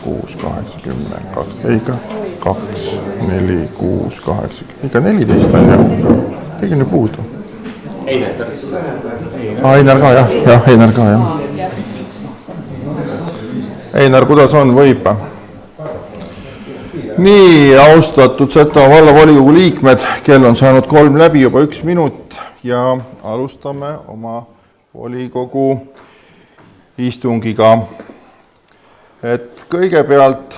6, 8, 10, 2, eikä 2, 4, 6, 8, eikä 14 on ju. Keegi on ju puudu. Einar ka jah, Einar ka jah. Einar, kuidas on, võib? Nii, austatud Setomaa vallavolikogu liikmed, kell on saanud 3 läbi juba 1 minut ja alustame oma volikogu istungiga. Et kõigepealt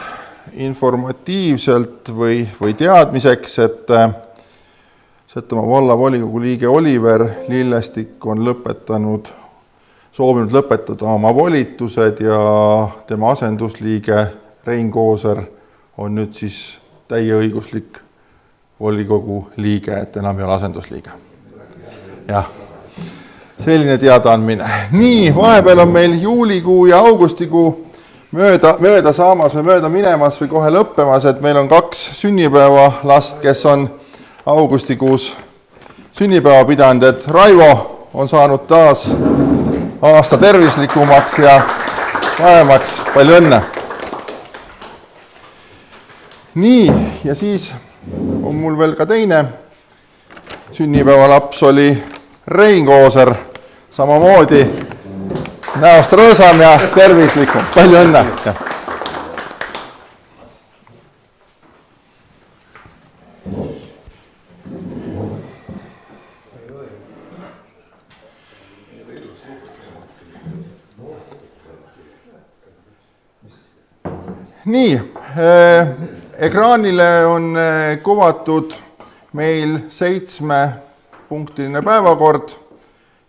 informatiivselt või teadmiseks, et Setomaa vallavolikogu liige Oliver Lillestik on soovinud lõpetada oma volitused ja tema asendusliige Rein Kooser on nüüd siis täieõiguslik volikogu liige, et enam ei ole asendusliige. Jah, selline teadaandmine. Nii, vahepeal on meil juulikuu ja augustikuu mööda saamas või mööda minemas või kohe lõppemas, et meil on 2 sünnipäeva last, kes on augustikuus sünnipäeva pidanud, et Raivo on saanud taas aasta tervislikumaks ja vanemaks. Palju õnne! Nii, ja siis on mul veel ka teine sünnipäevalaps oli Rein Kooser, samamoodi näost rõõsam ja tervislikum. Palju õnne! Nii, ekraanile on kuvatud meil 7-punktiline päevakord.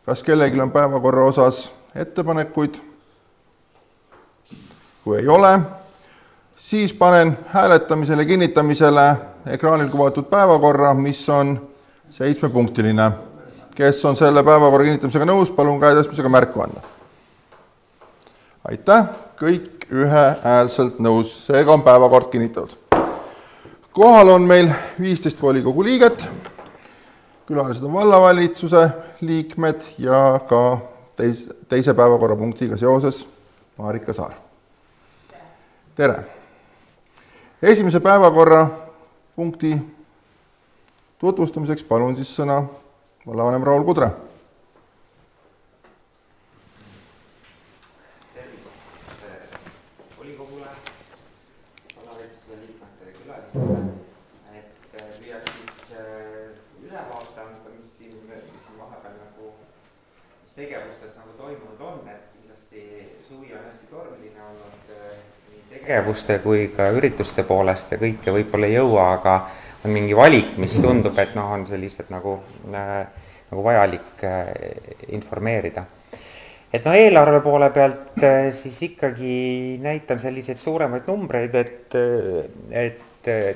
Kas kellelgi on päevakorra osas ettepanekuid? Kui ei ole, siis panen hääletamisele kinnitamisele ekraanil kuvatud päevakorra, mis on 7-punktiline. Kes on selle päevakorra kinnitamisega nõus, palun käe tõstmisega märku anda. Aitäh, kõik ühehäälselt nõus, seega on päevakord kinnitatud. Kohal on meil 15 volikogu liiget, külalised on vallavalitsuse liikmed ja ka teise päevakorrapunktiga seoses Marika Saar. Tere! Esimese päevakorrapunkti tutvustamiseks palun siis sõna vallavanem Raul Kudre. Tegevuste kui ka ürituste poolest ja kõike võib-olla ei jõua, aga on mingi valik, mis tundub, et on sellised nagu vajalik informeerida. Et eelarve poole pealt siis ikkagi näitan selliseid suuremaid numbreid, et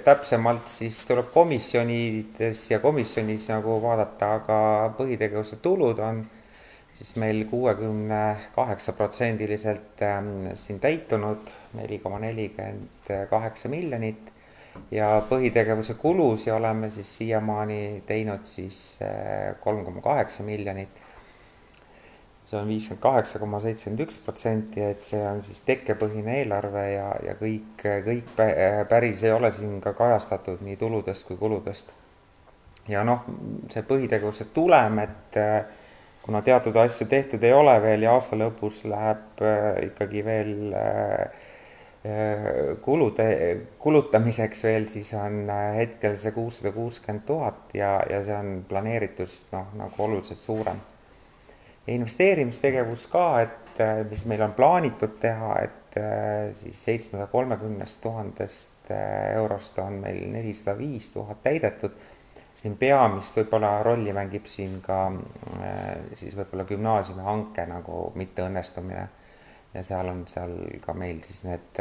täpsemalt siis tuleb komisjonides ja komisjonis nagu vaadata, aga põhitegevuse tulud on siis meil 68% siin täitunud 4,48 miljonit ja põhitegevuse kulusi oleme siis siiamaani teinud siis 3,8 miljonit. See on 58,71%, et see on siis tekkepõhine eelarve ja kõik päris ei ole siin ka kajastatud nii tuludest kui kuludest. Ja see põhitegevuse tulem, et kuna teatud asju tehtud ei ole veel ja aasta lõpus läheb ikkagi veel kulutamiseks veel, siis on hetkel see 660 000 ja see on planeeritust nagu oluliselt suurem. Ja investeerimistegevus ka, et mis meil on plaanitud teha, et siis 730 000 eurost on meil 405 000 täidetud. Siin peamist võib-olla rolli mängib siin ka siis võib-olla gümnaasiumi hanke nagu mitteõnnestumine ja seal on ka meil siis need,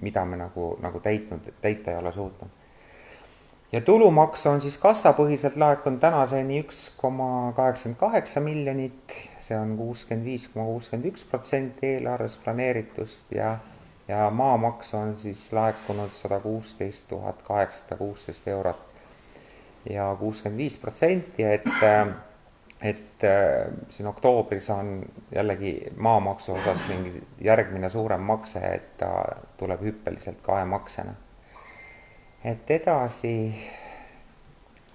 mida me nagu täita ei ole suutnud. Ja tulumaks on siis kassapõhiselt laekunud tänaseni 1,88 miljonit, see on 65,61% eelarves planeeritust ja maamaks on siis laekunud 116 816 eurot. Ja 65%, et siin oktoobris on jällegi maamaksu osas mingi järgmine suurem makse, et ta tuleb hüppeliselt 2 maksena. Et edasi,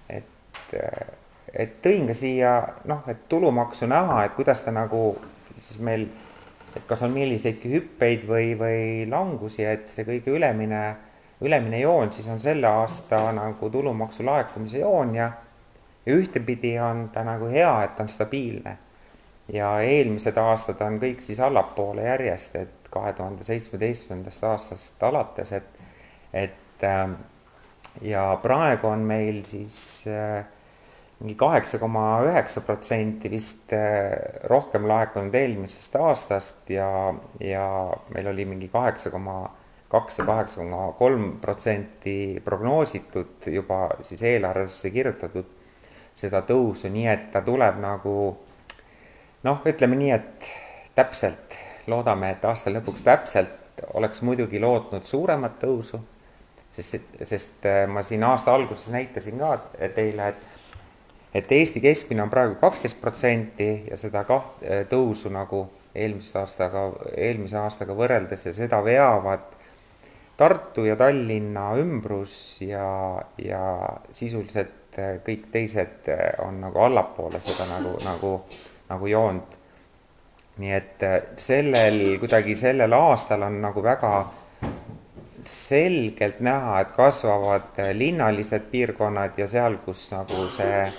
et tõin ka siia, et tulumaksu näha, et kuidas ta nagu siis meil, et kas on milliseidki hüppeid või langusi, et see kõige ülemine joon siis on selle aasta nagu tulumaksu laekumise joon ja ühtepidi on ta nagu hea, et ta on stabiilne. Ja eelmised aastad on kõik siis allapoole järjest, et 2017. aastast alates, et ja praegu on meil siis mingi 8,9% vist rohkem laekunud eelmisest aastast ja meil oli mingi 8,2 ja 8,3% prognoositud juba siis eelarvesse kirjutatud seda tõusu, nii et ta tuleb nagu ütleme nii, et täpselt loodame, et aasta lõpuks täpselt oleks muidugi lootnud suuremat tõusu, sest ma siin aasta alguses näitasin ka teile, et Eesti keskmine on praegu 12% ja seda tõusu nagu eelmise aastaga võrreldes ja seda veavad Tartu ja Tallinna ümbrus ja sisuliselt kõik teised on nagu allapoole seda nagu joont. Nii et sellel aastal on nagu väga selgelt näha, et kasvavad linnalised piirkonnad ja seal, kus nagu see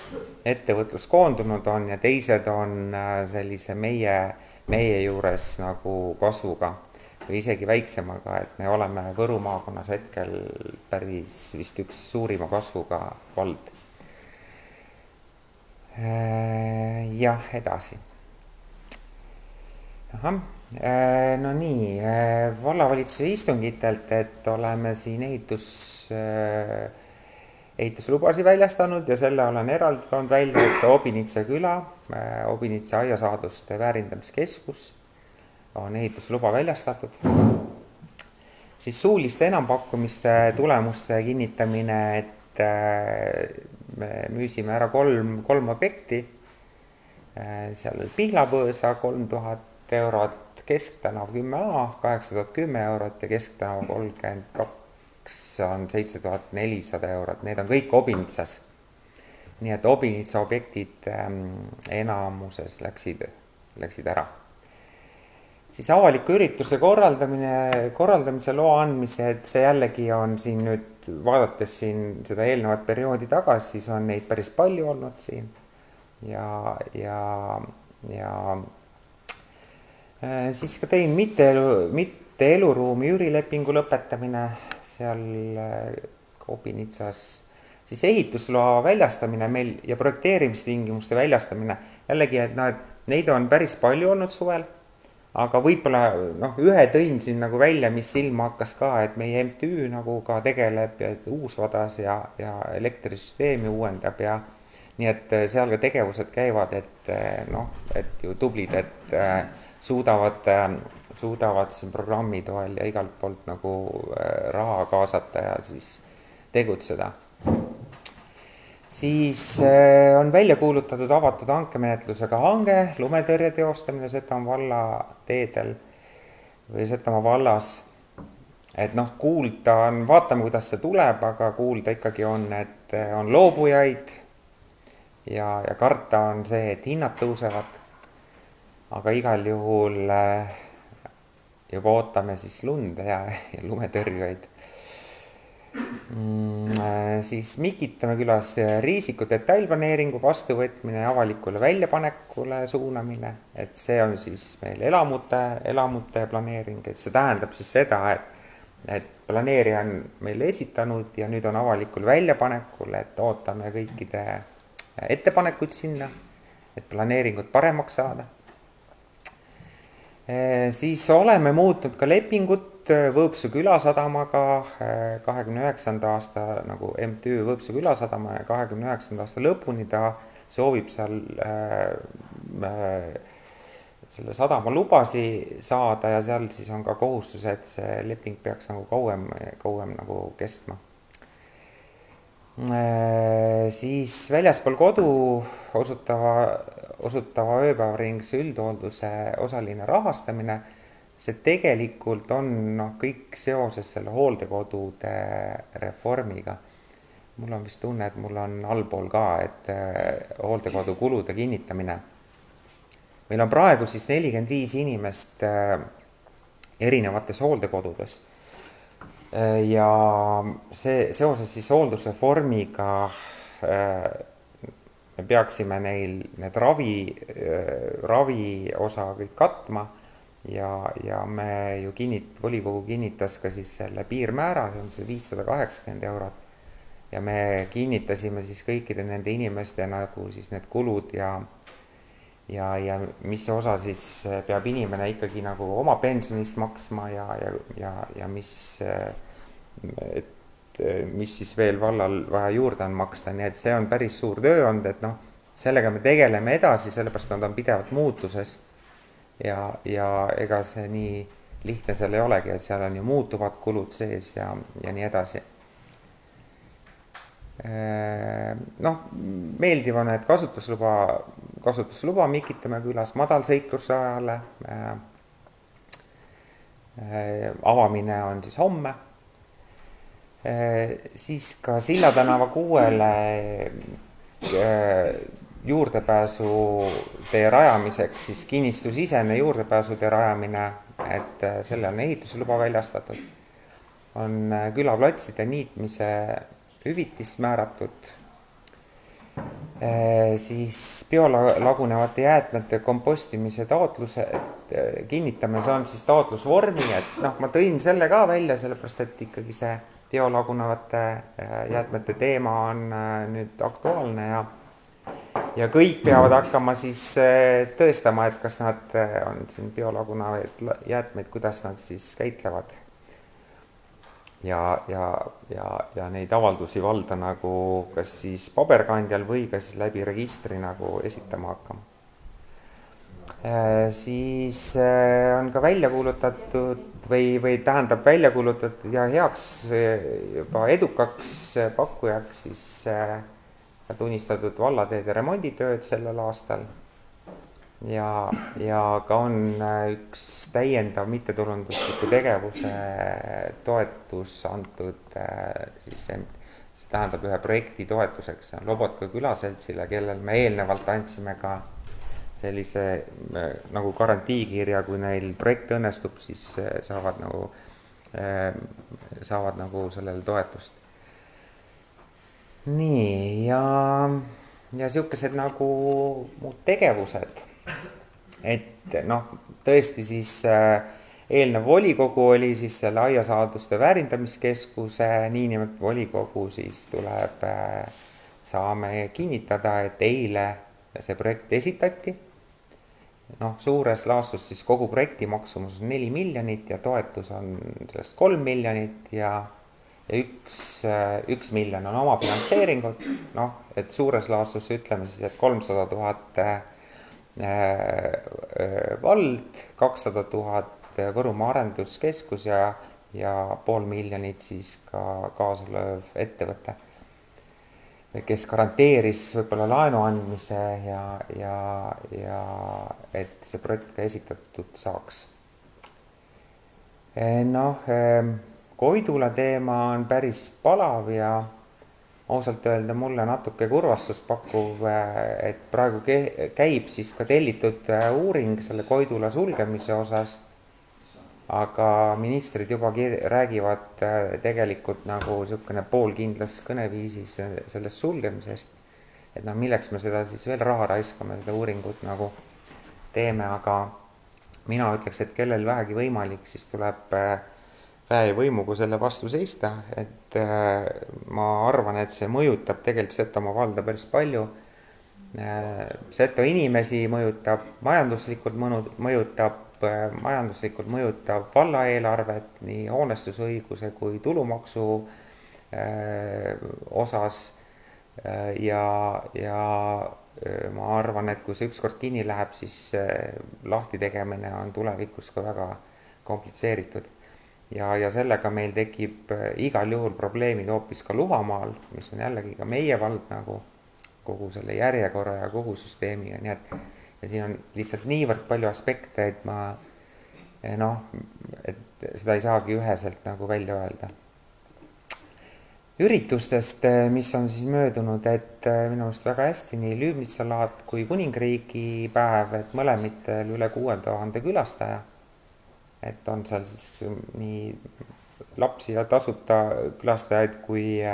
ettevõtlus koondunud on ja teised on sellise meie juures nagu kasvuga või isegi väiksemaga, et me oleme Võru maakonnas hetkel päris vist üks suurima kasvuga vald. Jah, edasi. No nii, vallavalitsuse istungitelt, et oleme siin ehituslubasi väljastanud ja selle olen eraldi toonud välja, et see Obinitsa küla, Obinitsa aiasaaduste väärindamiskeskus on ehitusluba väljastatud. Siis suuliste enampakkumiste tulemuste kinnitamine, et me müüsime ära kolm objekti, seal Pihlapõõsa 3000 eurot, Kesktänav 10A 8010 eurot ja Kesktänav 32 on 7400 eurot, need on kõik Obinitsas. Nii et Obinitsa objektid enamuses läksid ära. Siis avaliku ürituse korraldamise loa andmise, et see jällegi on siin nüüd, vaadates siin seda eelnevat perioodi tagasi, siis on neid päris palju olnud siin ja siis ka tein mitte eluruumi üürilepingu lõpetamine seal Obinitsas, siis ehitusloa väljastamine meil ja projekteerimistingimuste väljastamine, jällegi, et neid on päris palju olnud suvel, aga võib-olla ühe tõin siin nagu välja, mis silma hakkas ka, et meie MTÜ nagu ka tegeleb uusvadas ja elektrisüsteemi uuendab ja nii, et seal ka tegevused käivad, et ju tublid, et suudavad siin programmi toel ja igalt poolt nagu raha kaasata ja siis tegutseda. Siis on välja kuulutatud avatud hankemenetlusega hange, lumetõrje teostamine Setomaa valla teedel või Setomaa vallas. Et kuulda on, vaatame, kuidas see tuleb, aga kuulda ikkagi on, et on loobujaid ja karta on see, et hinnad tõusevad. Aga igal juhul juba ootame siis lund ja lumetõrjujaid. Siis Mikitamäe külas Riisiku detailplaneeringu vastuvõtmine ja avalikule väljapanekule suunamine, et see on siis meil elamute planeering, et see tähendab siis seda, et planeerija on meile esitanud ja nüüd on avalikul väljapanekul, et ootame kõikide ettepanekuid sinna, et planeeringut paremaks saada. Siis oleme muutnud ka lepingut Võõpsu külasadamaga 29. aasta nagu MTÜ Võõpsu külasadama ja 29. aasta lõpuni ta soovib seal selle sadama lubasi saada ja seal siis on ka kohustus, et see leping peaks nagu kauem nagu kestma. Siis väljaspool kodu osutava ööpäevaringse üldhoolduse osaline rahastamine, see tegelikult on kõik seoses selle hooldekodude reformiga. Mul on vist tunne, et mul on allpool ka, et hooldekodu kulude kinnitamine. Meil on praegu siis 45 inimest erinevates hooldekodudes ja seoses siis hooldusreformiga me peaksime neil need ravi osa kõik katma ja me ju volikogu kinnitas ka siis selle piirmäära, see on see 580 eurot ja me kinnitasime siis kõikide nende inimeste nagu siis need kulud ja mis osa siis peab inimene ikkagi nagu oma pensionist maksma ja mis siis veel vallal vaja juurde on maksta, nii et see on päris suur töö olnud, et sellega me tegeleme edasi, sellepärast nad on pidevalt muutuses ja ega see nii lihtne seal ei olegi, et seal on ju muutuvad kulud sees ja nii edasi. Meeldiv on, et kasutusluba Mikitamäe külas madalseiklusrajale, avamine on siis homme, siis ka Silla tänava 6-le juurdepääsutee rajamiseks, siis kinnistusisene juurdepääsutee rajamine, et selle on ehitusluba väljastatud, on külaplatside niitmise hüvitist määratud, siis biolagunevate jäätmete kompostimise taotluse kinnitame, see on siis taotlusvormi, et ma tõin selle ka välja, sellepärast et ikkagi see biolagunevate jäätmete teema on nüüd aktuaalne ja kõik peavad hakkama siis tõestama, et kas nad on siin biolagunevaid jäätmeid, kuidas nad siis käitlevad. Ja neid avaldusi valda nagu kas siis paberkandjal või ka siis läbi registri nagu esitama hakkama. Siis on ka välja kuulutatud või tähendab välja kuulutatud ja heaks juba edukaks pakkujaks siis tunnistatud vallateede remonditööd sellel aastal. Ja ka on üks täiendav mittetulundusliku tegevuse toetus antud, siis see tähendab ühe projekti toetuseks, see on Lobotka külaseltsile, kellel me eelnevalt andsime ka sellise nagu garantiikirja, kui neil projekt õnnestub, siis saavad nagu sellele toetust. Nii, ja siukesed nagu muud tegevused. Et tõesti siis eelnev volikogu oli siis selle aiasaaduste väärindamiskeskuse niinimetatud volikogu, siis saame kinnitada, et eile see projekt esitati. Suures laastus siis kogu projekti maksumus on 4 miljonit ja toetus on sellest 3 miljonit ja 1 miljon on oma finantseeringut, et suures laastus ütleme siis, et 300 000 vald, 200 000 Võrumaa arenduskeskus ja 500 000 siis ka kaasalööv ettevõte, kes garanteeris võib-olla laenu andmise ja et see projekt ka esitatud saaks. Koidula teema on päris palav ja ausalt öelda mulle natuke kurvastust pakkuv, et praegu käib siis ka tellitud uuring selle Koidula sulgemise osas, aga ministrid juba räägivad tegelikult nagu niisugune poolkindlas kõneviisis sellest sulgemisest, et milleks me seda siis veel raha raiskame, seda uuringut nagu teeme, aga mina ütleks, et kellel vähegi võimalik, siis tuleb väe ja võimuga selle vastu seista, et ma arvan, et see mõjutab tegelikult Setomaa valda päris palju. Seto inimesi mõjutab, majanduslikult mõjutab valla eelarvet nii hoonestusõiguse kui tulumaksu osas ja ma arvan, et kui see ükskord kinni läheb, siis lahti tegemine on tulevikus ka väga komplitseeritud. ja sellega meil tekib igal juhul probleemid hoopis ka Luhamaal, mis on jällegi ka meie vald nagu kogu selle järjekorra ja kogu süsteemiga, nii et ja siin on lihtsalt niivõrd palju aspekte, et et seda ei saagi üheselt nagu välja öelda. Üritustest, mis on siis möödunud, et minu arust väga hästi nii Lüübnitsa-laat kui Kuningriigi päev, et mõlemitel üle 6000 külastaja. Et on seal siis nii lapsi ja tasuta külastajaid kui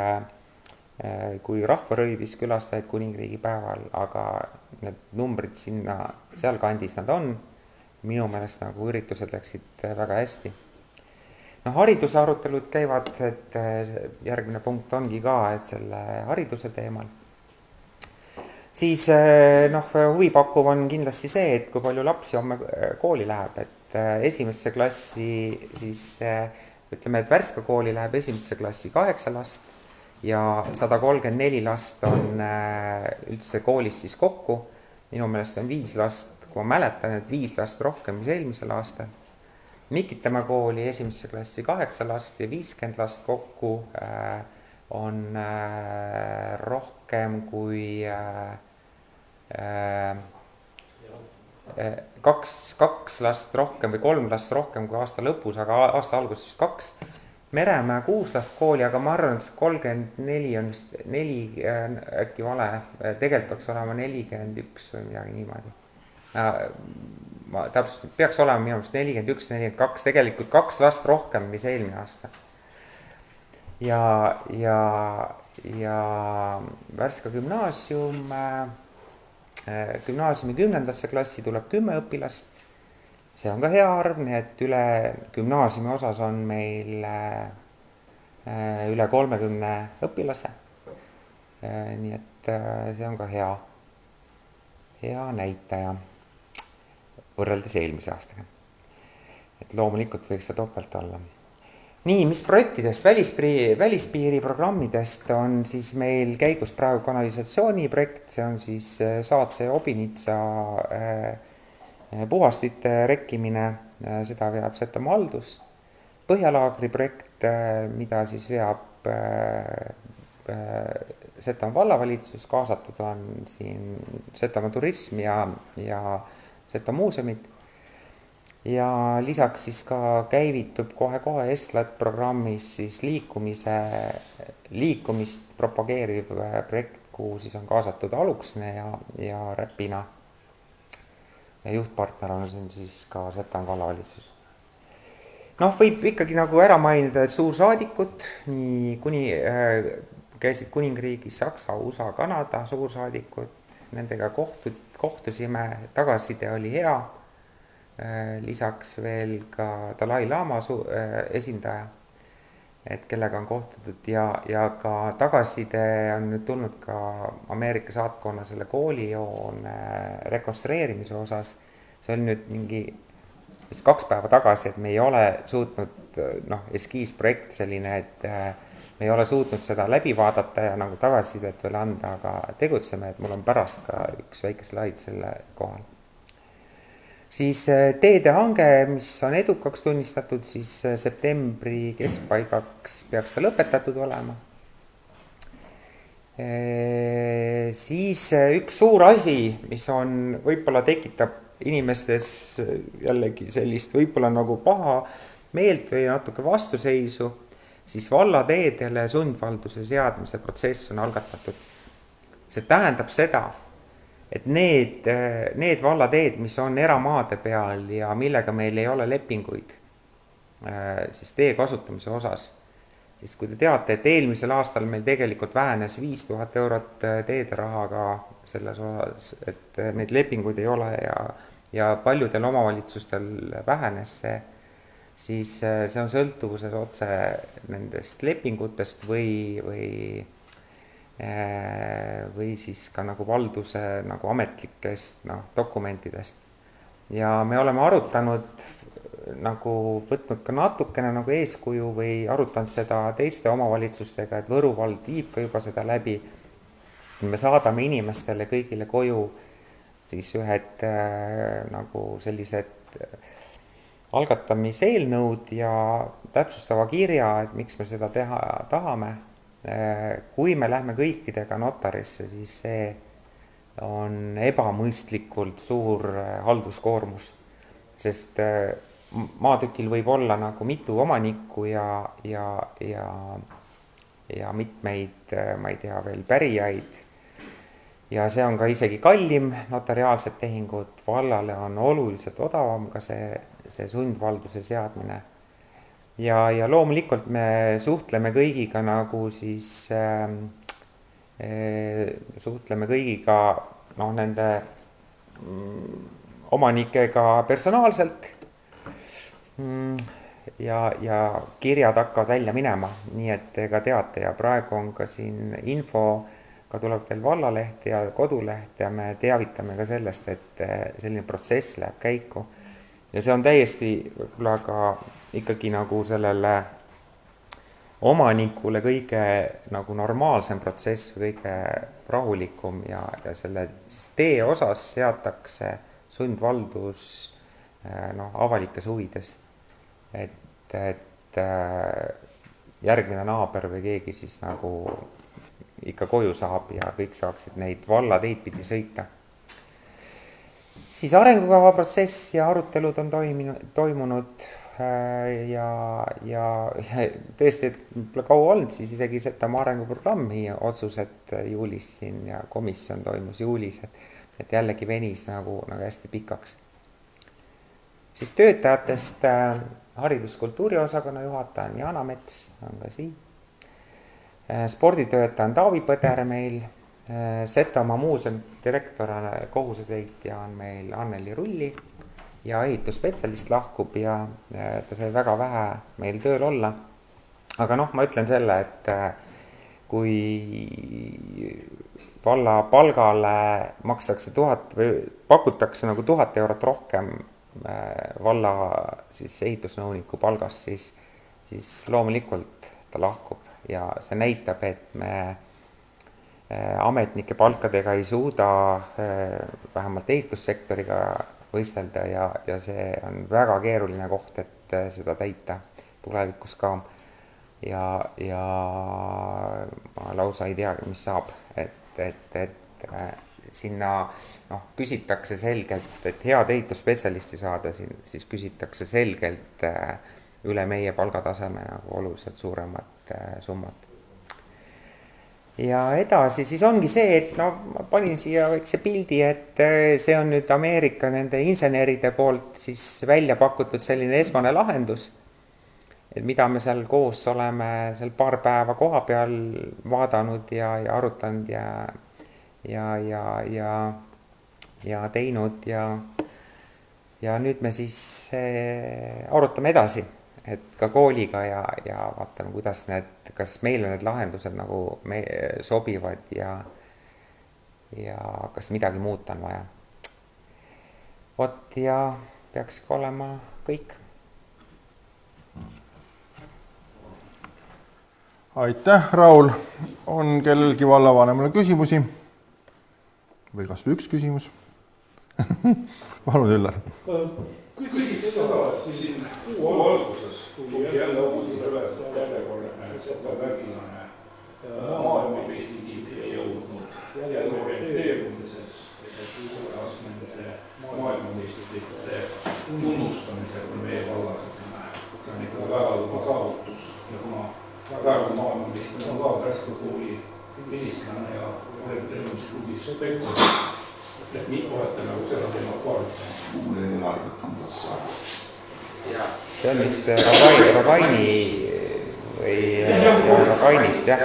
rahvarõivis külastajaid Kuningriigi päeval, aga need numbrid seal kandis nad on. Minu meelest nagu üritused läksid väga hästi. Hariduse arutelud käivad, et järgmine punkt ongi ka, et selle hariduse teemal. Siis huvipakkuv on kindlasti see, et kui palju lapsi homme kooli läheb, et esimesse klassi siis ütleme, et Värska kooli läheb esimesse klassi 8 last ja 134 last on üldse koolis siis kokku. Minu meelest on 5 last, kui ma mäletan, et 5 last rohkem mis eelmisel aastal. Mikitamäe kooli esimesse klassi 8 last ja 50 last kokku on rohkem kui 2 last rohkem või 3 last rohkem kui aasta lõpus, aga aasta alguses 2. Meremäe 6 last kooli, aga ma arvan, et 34 on vist 4 äkki vale, tegelikult peaks olema 41 või midagi niimoodi. Ma täpselt peaks olema minu arust 41, 42, tegelikult 2 last rohkem, mis eelmine aasta. Ja Värska gümnaasiumi 10. klassi tuleb 10 õpilast. See on ka hea arv, nii et üle gümnaasiumi osas on meil üle 30 õpilase. Nii et see on ka hea näitaja võrreldes eelmise aastaga. Et loomulikult võiks see topelt olla. Nii, mis projektidest, välispiiri programmidest on siis meil käigus praegu kanalisatsiooniprojekt, see on siis Saatse Obinitsa puhastite rekkimine, seda veab Setomaa haldus. Põhjalaagri projekt, mida siis veab Setomaa vallavalitsus, kaasatud on siin Setomaa turism ja Setomaa muuseumid. Ja lisaks siis ka käivitub kohe Estlat programmis siis liikumist propageeriv projekt, kuhu siis on kaasatud Aluksne ja Räpina. Ja juhtpartner on siin siis ka Setomaa vallavalitsus. Võib ikkagi nagu ära mainida, et suursaadikud, käisid Kuningriigis, Saksa, USA, Kanada suursaadikud, nendega kohtusime, tagasiside oli hea. Lisaks veel ka Dalai Lama esindaja, et kellega on kohtutud ja ka tagasiside on nüüd tulnud ka Ameerika saatkonna selle koolijoone rekonstrueerimise osas. See on nüüd mingi 2 päeva tagasi, et me ei ole suutnud, eskiisprojekt selline, et me ei ole suutnud seda läbi vaadata ja nagu tagasisidet veel anda, aga tegutseme, et mul on pärast ka üks väike slaid selle kohal. Siis teede hange, mis on edukaks tunnistatud, siis septembri keskpaigaks peaks ta lõpetatud olema. Siis üks suur asi, mis on võib-olla tekitab inimestes jällegi sellist võib-olla nagu paha meelt või natuke vastuseisu, siis vallateedele sundvalduse seadmise protsess on algatatud. See tähendab seda, et need vallateed, mis on eramaade peal ja millega meil ei ole lepinguid siis tee kasutamise osas, siis kui te teate, et eelmisel aastal meil tegelikult vähenes 5000 eurot teederahaga selles osas, et neid lepinguid ei ole ja paljudel omavalitsustel vähenes see, siis see on sõltuvuses otse nendest lepingutest või siis ka nagu valduse nagu ametlikest dokumentidest. Ja me oleme arutanud, nagu võtnud ka natukene nagu eeskuju või arutanud seda teiste omavalitsustega, et Võru vald viib ka juba seda läbi. Me saadame inimestele kõigile koju siis ühed nagu sellised algatamiseelnõud ja täpsustava kirja, et miks me seda teha tahame. Kui me lähme kõikidega notarisse, siis see on ebamõistlikult suur halduskoormus, sest maatükil võib olla nagu mitu omanikku ja mitmeid, ma ei tea, veel pärijaid. Ja see on ka isegi kallim, notariaalsed tehingud, vallale on oluliselt odavam ka see sundvalduse seadmine. Ja loomulikult me suhtleme kõigiga nagu siis, suhtleme kõigiga nende omanikega personaalselt ja kirjad hakkavad välja minema, nii et ega teate ja praegu on ka siin info, ka tuleb veel vallaleht ja koduleht ja me teavitame ka sellest, et selline protsess läheb käiku. Ja see on täiesti võib-olla ka ikkagi nagu sellele omanikule kõige nagu normaalsem protsess, kõige rahulikum ja selle siis tee osas seatakse sundvaldus avalikes huvides, et järgmine naaber või keegi siis nagu ikka koju saab ja kõik saaksid neid vallateid pidi sõita. Siis arengukava protsess ja arutelud on toimunud ja tõesti, et pole kaua olnud, siis isegi Setomaa arenguprogrammi otsused juulis siin ja komisjon toimus juulis, et jällegi venis nagu hästi pikaks. Siis töötajatest hariduskultuuriosakonna juhataja on Jana Mets, on ka siin. Sporditöötaja on Taavi Põder meil, Setomaa muuseum direktor kohusetäitja on meil Anneli Rulli ja ehitusspetsialist lahkub ja ta sai väga vähe meil tööl olla. Aga ma ütlen selle, et kui valla palgale makstakse 1000 või pakutakse nagu 1000 eurot rohkem valla siis ehitusnõuniku palgast, siis loomulikult ta lahkub ja see näitab, et me ametnike palkadega ei suuda vähemalt ehitussektoriga võistelda ja see on väga keeruline koht, et seda täita tulevikus ka. Ja ma lausa ei teagi, mis saab, et sinna küsitakse selgelt, et head ehitusspetsialisti saada, siis küsitakse selgelt üle meie palgataseme nagu oluliselt suuremat summat. Ja edasi siis ongi see, et ma panin siia väikse pildi, et see on nüüd Ameerika nende inseneride poolt siis välja pakutud selline esmane lahendus, et mida me seal koos oleme seal paar päeva koha peal vaadanud ja arutanud ja teinud ja nüüd me siis arutame edasi, et ka kooliga ja vaatame, kuidas kas meile need lahendused nagu sobivad ja kas midagi muuta on vaja. Ja peaks ka olema kõik. Aitäh, Raul. On kellelgi vallavanemale küsimusi? Või kas või üks küsimus? Palun, Üllar. Küsiks seda, et siin kuu alguses, kui jälle uudis üles järjekordne vägilane maailmameistritiitli jõudnud jälle orienteerumises, kuidas nende maailmameistrite tunnustamisel on meie vallas, see on ikka väga juba saavutus ja kuna praegu maailmameister on ka Värska kooli vilistlane ja treenumisklubis spektor, et nii olete nagu seda teemat vaadata. See on vist Ragaini või Ragainist, jah.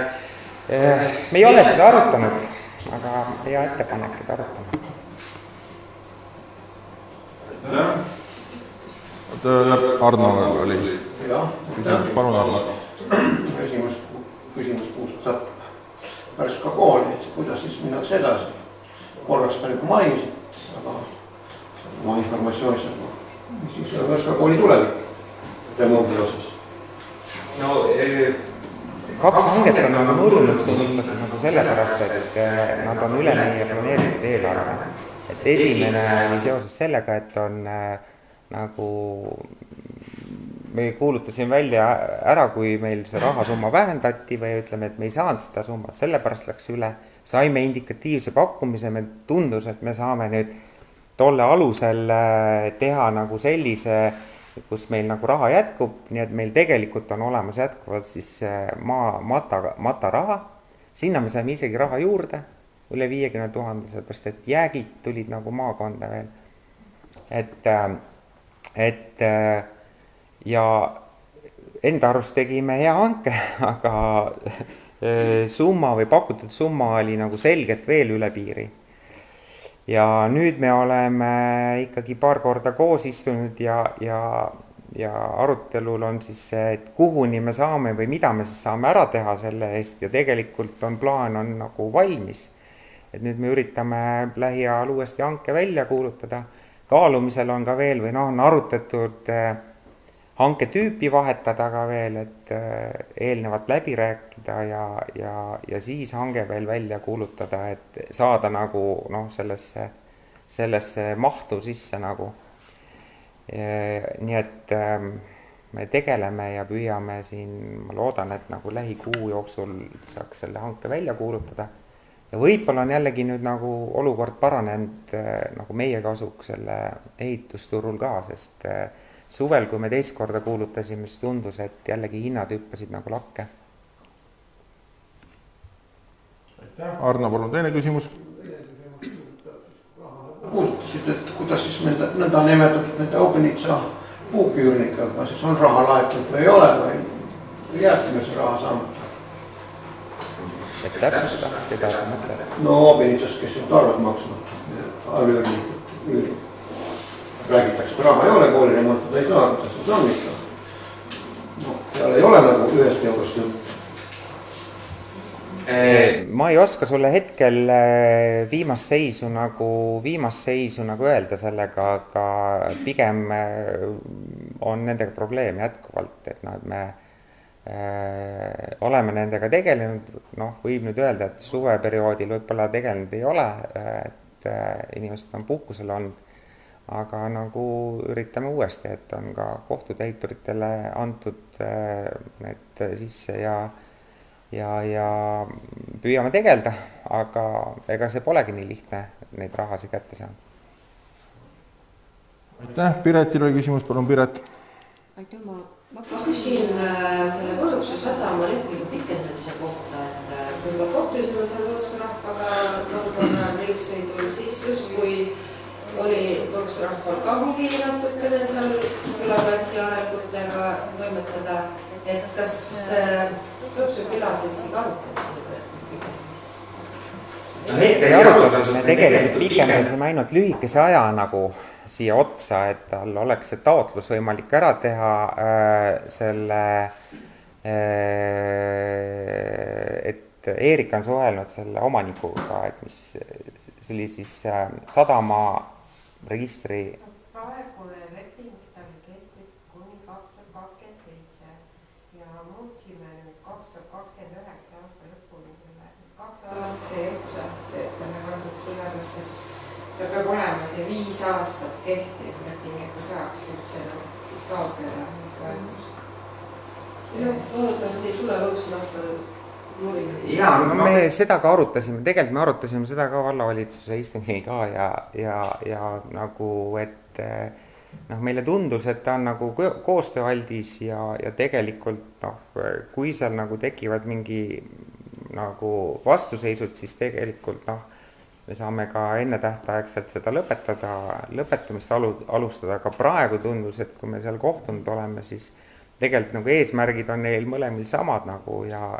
Me ei ole seda arutanud, aga hea ettepanek, et arutame. Arnold oli. Palun, Arnold. Küsimus puudutab Värska kooli, et kuidas siis minnakse edasi. Korraks ka nüüd mainisid, aga oma informatsioonis mis siis on Värska kooli tulevik remondi osas? Kaks hanget on nurnuks tunnistatud nagu sellepärast, et nad on üle meie planeeritud eelarve. Et esimene oli seoses sellega, et on nagu me kuulutasime välja ära, kui meil see rahasumma vähendati või ütleme, et me ei saanud seda summat, sellepärast läks üle, saime indikatiivse pakkumise, me tundus, et me saame nüüd tolle alusel teha nagu sellise, kus meil nagu raha jätkub, nii et meil tegelikult on olemas jätkuvalt siis mata raha, sinna me saime isegi raha juurde, üle 50 000, sellepärast et jäägid tulid nagu maakonda veel. Et ja enda arust tegime hea hanke, aga summa või pakutud summa oli nagu selgelt veel üle piiri. Ja nüüd me oleme ikkagi paar korda koos istunud ja arutelul on siis see, et kuhuni me saame või mida me siis saame ära teha selle eest ja tegelikult plaan on nagu valmis. Et nüüd me üritame lähiajal uuesti hanke välja kuulutada. Kaalumisel on ka veel või on arutatud hanke tüüpi vahetada ka veel, et eelnevalt läbi rääkida ja siis hange veel välja kuulutada, et saada nagu sellesse mahtu sisse nagu. Nii et me tegeleme ja püüame siin, ma loodan, et nagu lähikuu jooksul saaks selle hanke välja kuulutada. Ja võib-olla on jällegi nüüd nagu olukord paranenud nagu meie kasuks selle ehitusturul ka, sest suvel, kui me teist korda kuulutasime, siis tundus, et jällegi hinnad hüppasid nagu lakke. Arno, palun teine küsimus. Puudutasid, et kuidas siis nõnda nimetatud nende Obenitsa puuküürnikega, siis on raha laetud või ei ole või jääbki me see raha saama? Et täpsusta, keda sa mõtled? No Obenitsast, kes on arved maksnud, allüürnikud. Räägitakse, et raha ei ole, kooli remontada ei saa, kuidas see on ikka. No, seal ei ole nagu ühest eurost jutt. Ma ei oska sulle hetkel viimast seisu nagu öelda sellega, aga pigem on nendega probleem jätkuvalt, et me oleme nendega tegelenud, võib nüüd öelda, et suveperioodil võib-olla tegelenud ei ole, et inimesed on puhkusel olnud, aga nagu üritame uuesti, et on ka kohtutäituritele antud need sisse ja püüame tegelda, aga ega see polegi nii lihtne neid rahasid kätte saada. Aitäh, Piretil oli küsimus, palun Piret. Aitäh, ma küsin selle Võõpsu sadama lepingu pikendamise kohta, et kui me kohtusime seal Võõpsu rahvaga Nordona leidsõidul, siis justkui oli Võõpsu rahval ka huvi natukene seal külapätsi arenguttega toimetada, et kas Võõpsu külaseltsiga arutati? Hetkel ei arutatud, me tegelikult pikendasime ainult lühikese aja nagu siia otsa, et tal oleks see taotlus võimalik ära teha et Eerik on suhelnud selle omanikuga, et mis see oli siis sadama registri. Praegune leping tal kehtib kuni 2027 ja muutsime nüüd 2029 aasta lõpuni selle 2 aastat see otsa, et me kandnud sellepärast, et ta peab olema see 5 aastat kehtiv leping, et ta saaks üldse taotleda toetust. Loodetavasti ei tule Võõpsu rahval Jaa, me seda ka arutasime, tegelikult me arutasime seda ka vallavalitsuse istungil ka ja nagu, et meile tundus, et ta on nagu koostööaldis ja tegelikult kui seal nagu tekivad mingi nagu vastuseisud, siis tegelikult me saame ka ennetähtaegselt seda lõpetamist alustada, aga praegu tundus, et kui me seal kohtunud oleme, siis tegelikult nagu eesmärgid on neil mõlemil samad nagu ja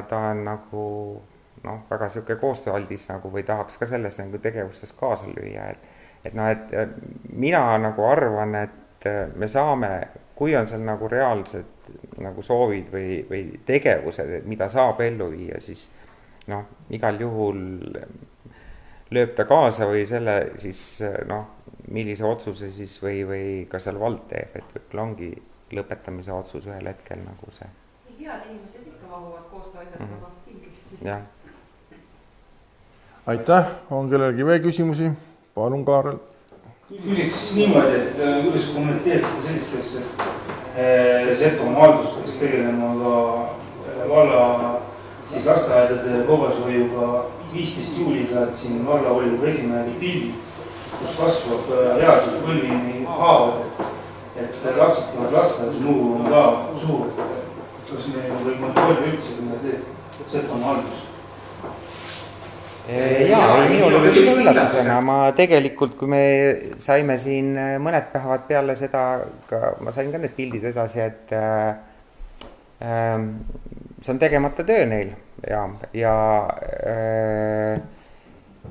ta on nagu väga siuke koostööaldis nagu või tahaks ka selles nagu tegevustes kaasa lüüa, et mina nagu arvan, et me saame, kui on seal nagu reaalsed nagu soovid või tegevused, mida saab ellu viia, siis igal juhul lööb ta kaasa või selle siis millise otsuse siis või ka seal vald teeb, et võib-olla ongi lõpetamise otsus ühel hetkel nagu see. Head inimesed ikka mahuvad koostöö aidata kindlasti. Jah. Aitäh, on kellelgi veel küsimusi? Palun, Kaarel. küsiks niimoodi, et kuidas kommenteerite sellist asja, et Setomaa haldus peaks tegelema ka valla siis lasteaedade koobashoiuga 15 juuliga, et siin vallavolikogu esimehe pildid, kus kasvab reaalselt põlvini haavad, et lapsed tulevad lasteaedades, muu on ka suur, et kas meil või kontrolli üldse, kui me teeb Setomaa haldus? Jaa, minul oli küll üllatusena, ma tegelikult, kui me saime siin mõned päevad peale seda, ma sain ka need pildid edasi, et see on tegemata töö neil ja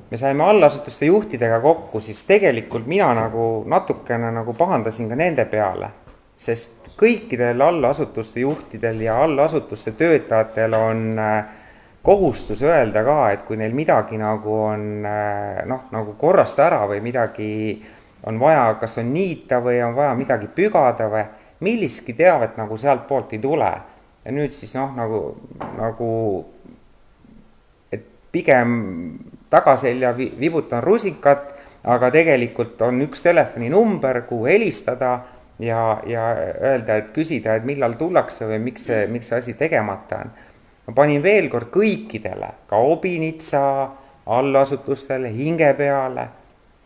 me saime allasutuste juhtidega kokku, siis tegelikult mina nagu natukene nagu pahandasin ka nende peale, sest kõikidel allasutuste juhtidel ja allasutuste töötajatel on kohustus öelda ka, et kui neil midagi nagu on nagu korrast ära või midagi on vaja, kas on niita või on vaja midagi pügada või millistki teavet nagu sealt poolt ei tule. Ja nüüd siis nagu et pigem tagaselja vibutan rusikat, aga tegelikult on üks telefoninumber, kuhu helistada ja öelda, et küsida, et millal tullakse või miks see asi tegemata on. Ma panin veel kord kõikidele, ka Obinitsa allasutustele, hinge peale,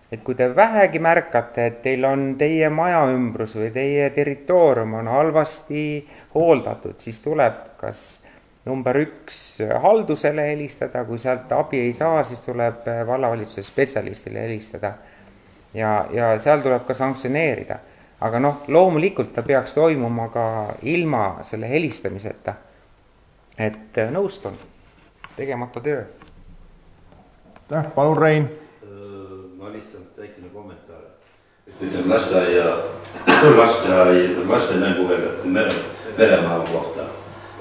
et kui te vähegi märkate, et teil on teie maja ümbrus või teie territoorium on halvasti hooldatud, siis tuleb kas number 1 haldusele helistada, kui sealt abi ei saa, siis tuleb vallavalitsuse spetsialistile helistada ja seal tuleb ka sanktsioneerida. Aga loomulikult ta peaks toimuma ka ilma selle helistamiseta. Et nõustun, tegemata töö. Palun, Rein. Ma lihtsalt väikene kommentaar. Ütleme laste mänguväljad kui meremaa kohta.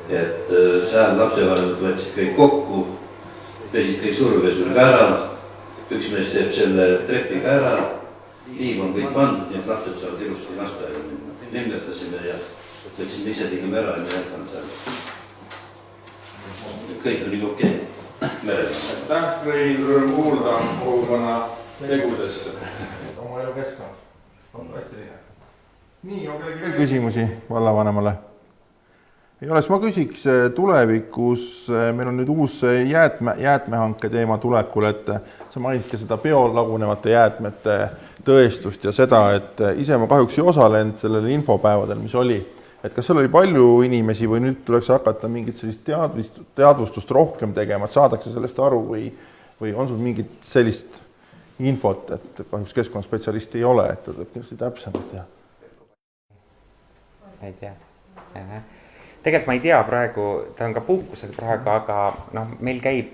Et seal lapsevanemad võtsid kõik kokku, pesid kõik survepesuriga ära, üks mees teeb selle trepiga ära, liiv on kõik pandud, nii et lapsed saavad ilusti lasteaeda minna. Nimmetasime ja võtsime ise tegime ära ja me jätkame seal. Kõik oli okei. Aitäh, Rein, rõõm kuulda kogukonna tegudest. Oma elu keskkond. On hästi liiga. Nii, on kellegi veel küsimusi vallavanemale? Ei ole, siis ma küsiks tulevikus, meil on nüüd uus jäätmehanke teema tulekul, et sa mainisid ka seda biolagunevate jäätmete tõestust ja seda, et ise ma kahjuks ei osalenud sellele infopäevadel, mis oli. Et kas seal oli palju inimesi või nüüd tuleks hakata mingit sellist teadvustust rohkem tegema, et saadakse sellest aru või on sul mingit sellist infot, et kahjuks keskkonnaspetsialisti ei ole, et ta tuleb kindlasti täpsemalt teha? Ei tea. Tegelikult ma ei tea praegu, ta on ka puhkusel praegu, aga meil käib,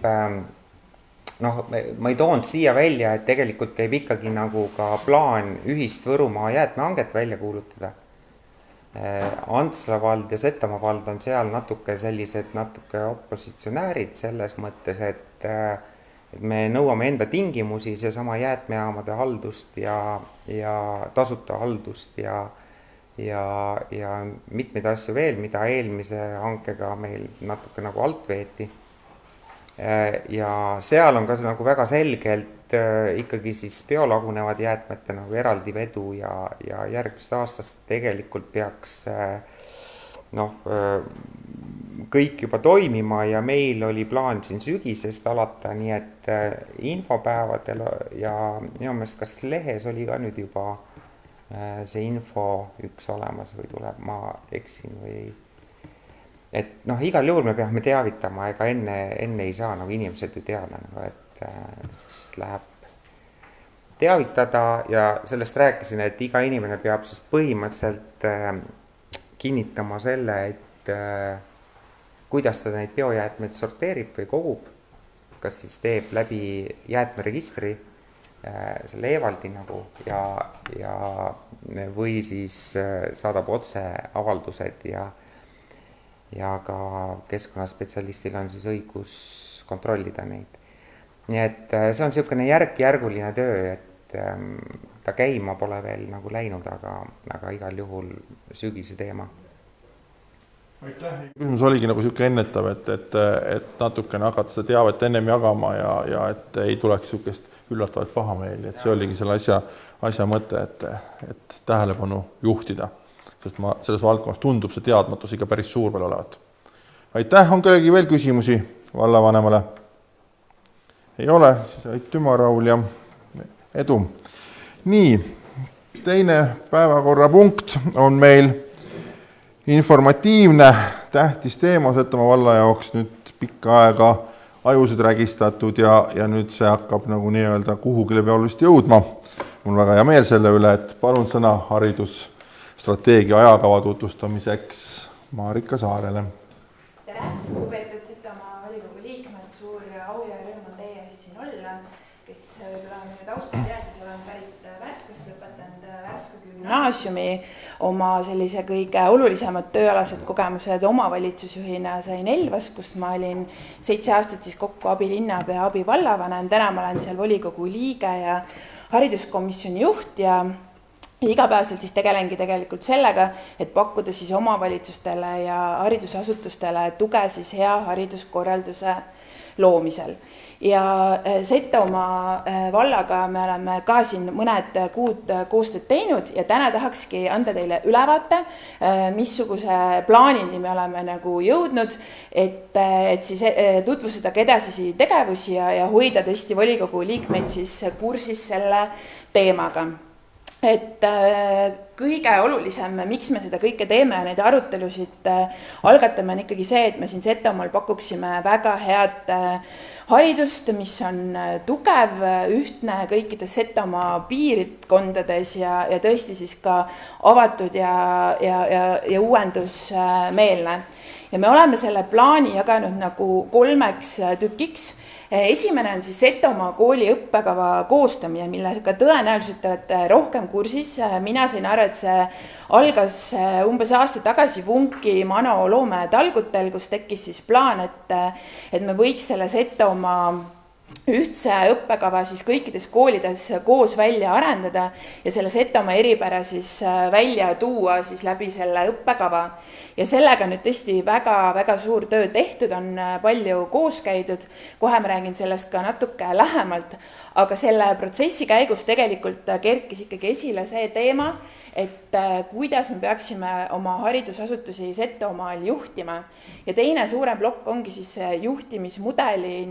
ma ei toonud siia välja, et tegelikult käib ikkagi nagu ka plaan ühist Võrumaa jäätmehanget välja kuulutada. Antsla vald ja Setomaa vald on seal natuke opositsionäärid selles mõttes, et me nõuame enda tingimusi, seesama jäätmejaamade haldust ja tasuta haldust ja mitmeid asju veel, mida eelmise hankega meil natuke nagu alt veeti. Ja seal on ka nagu väga selgelt ikkagi siis biolagunevad jäätmete nagu eraldi vedu ja järgmist aastast tegelikult peaks kõik juba toimima ja meil oli plaan siin sügisest alata, nii et infopäevadel ja minu meelest kas lehes oli ka nüüd juba see info üks olemas või tuleb, ma eksin või et igal juhul me peame teavitama, ega enne ei saa nagu inimesed ju teada, et siis läheb teavitada ja sellest rääkisin, et iga inimene peab siis põhimõtteliselt kinnitama selle, et kuidas ta neid biojäätmeid sorteerib või kogub, kas siis teeb läbi jäätmeregistri selle e-valdi nagu ja või siis saadab otse avaldused ja ka keskkonnaspetsialistil on siis õigus kontrollida neid. Nii et see on niisugune järk-järguline töö, et ta käima pole veel nagu läinud, aga igal juhul sügise teema. Aitäh. Küsimus oligi nagu niisugune ennetav, et natukene hakata seda teavet ennem jagama ja et ei tuleks niisugust üllatavaid pahameeli, et see oligi selle asja mõte, et tähelepanu juhtida, sest selles valdkonnas tundub see teadmatus ikka päris suur veel olevat. Aitäh, on kellelgi veel küsimusi vallavanemale? Ei ole, siis aitüma, Raul, ja edu. Nii, teine päevakorrapunkt on meil informatiivne tähtis teema Setomaa valla jaoks nüüd pikka aega ajusid rägistatud ja nüüd see hakkab nagu nii-öelda kuhugile pealist jõudma. Mul väga hea meel selle üle, et palun sõna haridusstrateegia ajakava tutvustamiseks Marika Saarele. Tere, lugupeetud Setomaa volikogu liikmed, suur au ja rõõm on teie ees siin olla, kes võib-olla minu taustad tead, siis olen pärit Värskast, lõpetanud Värska gümnaasiumi. Oma sellise kõige olulisemad tööalased kogemused omavalitsusjuhina sain Elvas, kus ma olin 7 aastat siis kokku abilinnapea ja abivallavanem. Täna ma olen seal volikogu liige ja hariduskomisjoni juht ja igapäevaselt siis tegelengi tegelikult sellega, et pakkuda siis omavalitsustele ja haridusasutustele tuge siis hea hariduskorralduse loomisel. Ja Setomaa vallaga me oleme ka siin mõned kuud koostööd teinud ja täna tahakski anda teile ülevaate, missuguse plaanini me oleme nagu jõudnud, et siis tutvustada edasisi tegevusi ja hoida tõesti volikogu liikmeid siis kursis selle teemaga. Et kõige olulisem, miks me seda kõike teeme ja neid arutelusid algatame, on ikkagi see, et me siin Setomaal pakuksime väga head haridust, mis on tugev, ühtne kõikides Setomaa piirkondades ja tõesti siis ka avatud ja uuendusmeelne. Ja me oleme selle plaani jaganud nagu 3 tükiks. Esimene on siis Setomaa kooli õppekava koostamine, millega tõenäoliselt olete rohkem kursis. Mina sain aru, et see algas umbes aasta tagasi Vunki Mano loometalgutel, kus tekkis siis plaan, et me võiks selle Setomaa ühtse õppekava siis kõikides koolides koos välja arendada ja selle Setomaa eripära siis välja tuua siis läbi selle õppekava. Ja sellega nüüd tõesti väga suur töö tehtud, on palju koos käidud, kohe ma räägin sellest ka natuke lähemalt, aga selle protsessi käigus tegelikult kerkis ikkagi esile see teema, et kuidas me peaksime oma haridusasutusi Setomaal juhtima. Ja teine suurem plokk ongi siis juhtimismudeli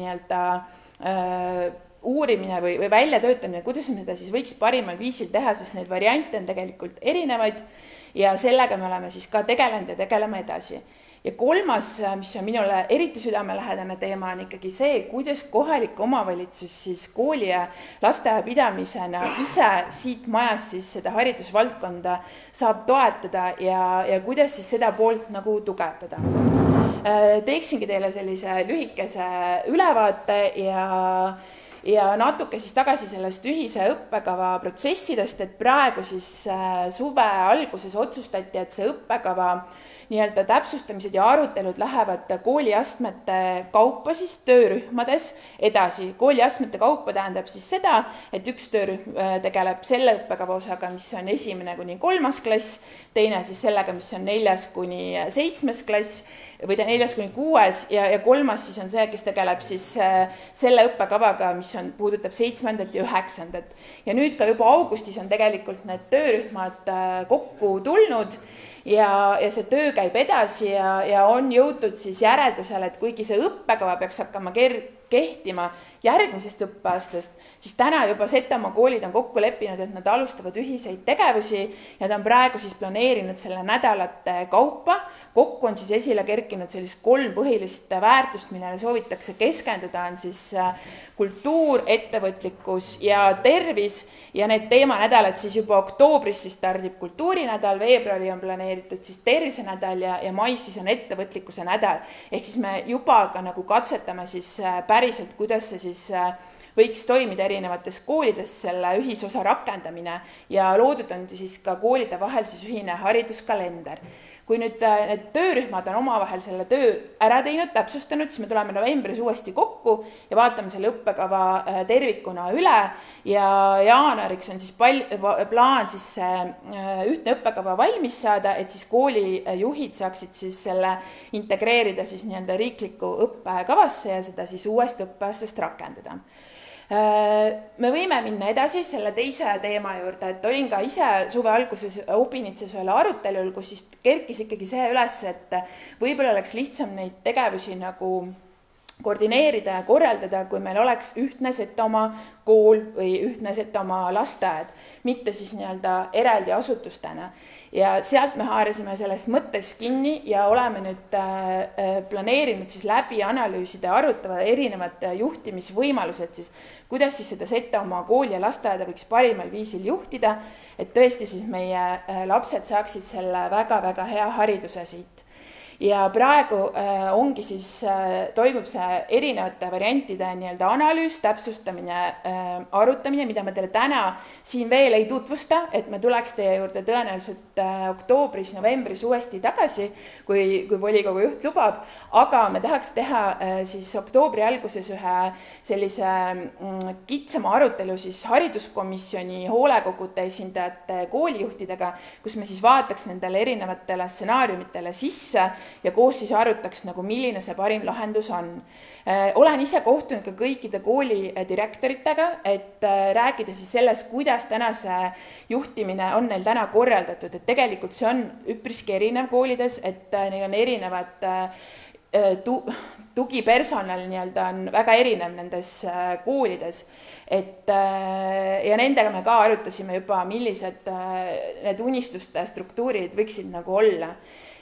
uurimine või väljatöötamine, kuidas me seda siis võiks parimal viisil teha, sest neid variante on tegelikult erinevaid ja sellega me oleme siis ka tegelenud ja tegeleme edasi. Ja 3, mis on minule eriti südamelähedane teema, on ikkagi see, kuidas kohalik omavalitsus siis kooli ja lasteaia pidamisena ise siit majast siis seda haridusvaldkonda saab toetada ja kuidas siis seda poolt nagu tugevdada. Teeksingi teile sellise lühikese ülevaate ja natuke siis tagasi sellest ühise õppekava protsessidest, et praegu siis suve alguses otsustati, et see õppekava nii-öelda täpsustamised ja arutelud lähevad kooliastmete kaupa siis töörühmades edasi. Kooliastmete kaupa tähendab siis seda, et üks töörühm tegeleb selle õppekava osaga, mis on 1.–3. klass, teine siis sellega, mis on 4.–7. klass või 4.–6. ja 3. siis on see, kes tegeleb siis selle õppekavaga, mis puudutab 7. ja 9. Ja nüüd ka juba augustis on tegelikult need töörühmad kokku tulnud ja see töö käib edasi ja on jõutud siis järeldusele, et kuigi see õppekava peaks hakkama kehtima järgmisest õppeaastast, siis täna juba Setomaa koolid on kokku leppinud, et nad alustavad ühiseid tegevusi ja ta on praegu siis planeerinud selle nädalate kaupa. Kokku on siis esile kerkinud sellist 3 põhilist väärtust, millele soovitakse keskenduda, on siis kultuur, ettevõtlikkus ja tervis ja need teemanädalad siis juba oktoobris siis stardib kultuurinädal, veebruari on planeeritud siis tervisenädal ja mais siis on ettevõtlikkuse nädal. Ehk siis me juba ka nagu katsetame siis päriselt, kuidas see siis võiks toimida erinevates koolides selle ühisosa rakendamine ja loodud on siis ka koolide vahel siis ühine hariduskalender. Kui nüüd need töörühmad on omavahel selle töö ära teinud, täpsustanud, siis me tuleme novembris uuesti kokku ja vaatame selle õppekava tervikuna üle ja jaanuariks on siis plaan siis ühtne õppekava valmis saada, et siis koolijuhid saaksid siis selle integreerida siis nii-öelda riikliku õppekavasse ja seda siis uuest õppeaastast rakendada. Me võime minna edasi selle teise teema juurde, et olin ka ise suve alguses Obinitsas ühel arutelul, kus siis kerkis ikkagi see üles, et võib-olla oleks lihtsam neid tegevusi nagu koordineerida ja korraldada, kui meil oleks ühtne Setomaa kool või ühtne Setomaa lasteaed, mitte siis nii-öelda eraldi asutustena. Ja sealt me haarasime sellest mõttest kinni ja oleme nüüd planeerinud siis läbi analüüsida ja arutava erinevad juhtimisvõimalused siis, kuidas siis seda Setomaa kooli ja lasteaeda võiks parimal viisil juhtida, et tõesti siis meie lapsed saaksid selle väga-väga hea hariduse siit. Ja praegu ongi siis, toimub see erinevate variantide nii-öelda analüüs, täpsustamine, arutamine, mida me teile täna siin veel ei tutvusta, et me tuleks teie juurde tõenäoliselt oktoobris, novembris uuesti tagasi, kui volikogu juht lubab, aga me tahaks teha siis oktoobri alguses ühe sellise kitsama arutelu siis hariduskomisjoni hoolekogude esindajate koolijuhtidega, kus me siis vaataks nendele erinevatele stsenaariumitele sisse ja koos siis arutaks nagu, milline see parim lahendus on. Olen ise kohtunud ka kõikide kooli direktoritega, et rääkida siis sellest, kuidas täna see juhtimine on neil täna korraldatud, et tegelikult see on üpriski erinev koolides, et neil on erinevad tugipersonal nii-öelda on väga erinev nendes koolides, et ja nendega me ka arutasime juba, millised need unistuste struktuurid võiksid nagu olla.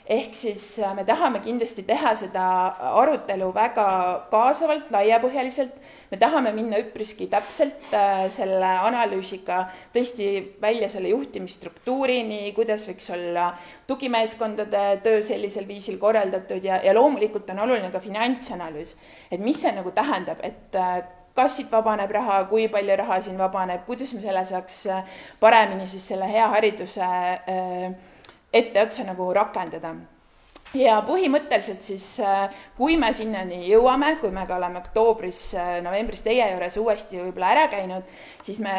Ehk siis me tahame kindlasti teha seda arutelu väga kaasavalt, laiapõhjaliselt. Me tahame minna üpriski täpselt selle analüüsiga tõesti välja selle juhtimisstruktuurini, kuidas võiks olla tugimeeskondade töö sellisel viisil korraldatud ja loomulikult on oluline ka finantsanalüüs. Et mis see nagu tähendab, et kas siit vabaneb raha, kui palju raha siin vabaneb, kuidas me selle saaks paremini siis selle hea hariduse etteotsa nagu rakendada. Ja põhimõtteliselt siis, kui me sinnani jõuame, kui me ka oleme oktoobris, novembris teie juures uuesti võib-olla ära käinud, siis me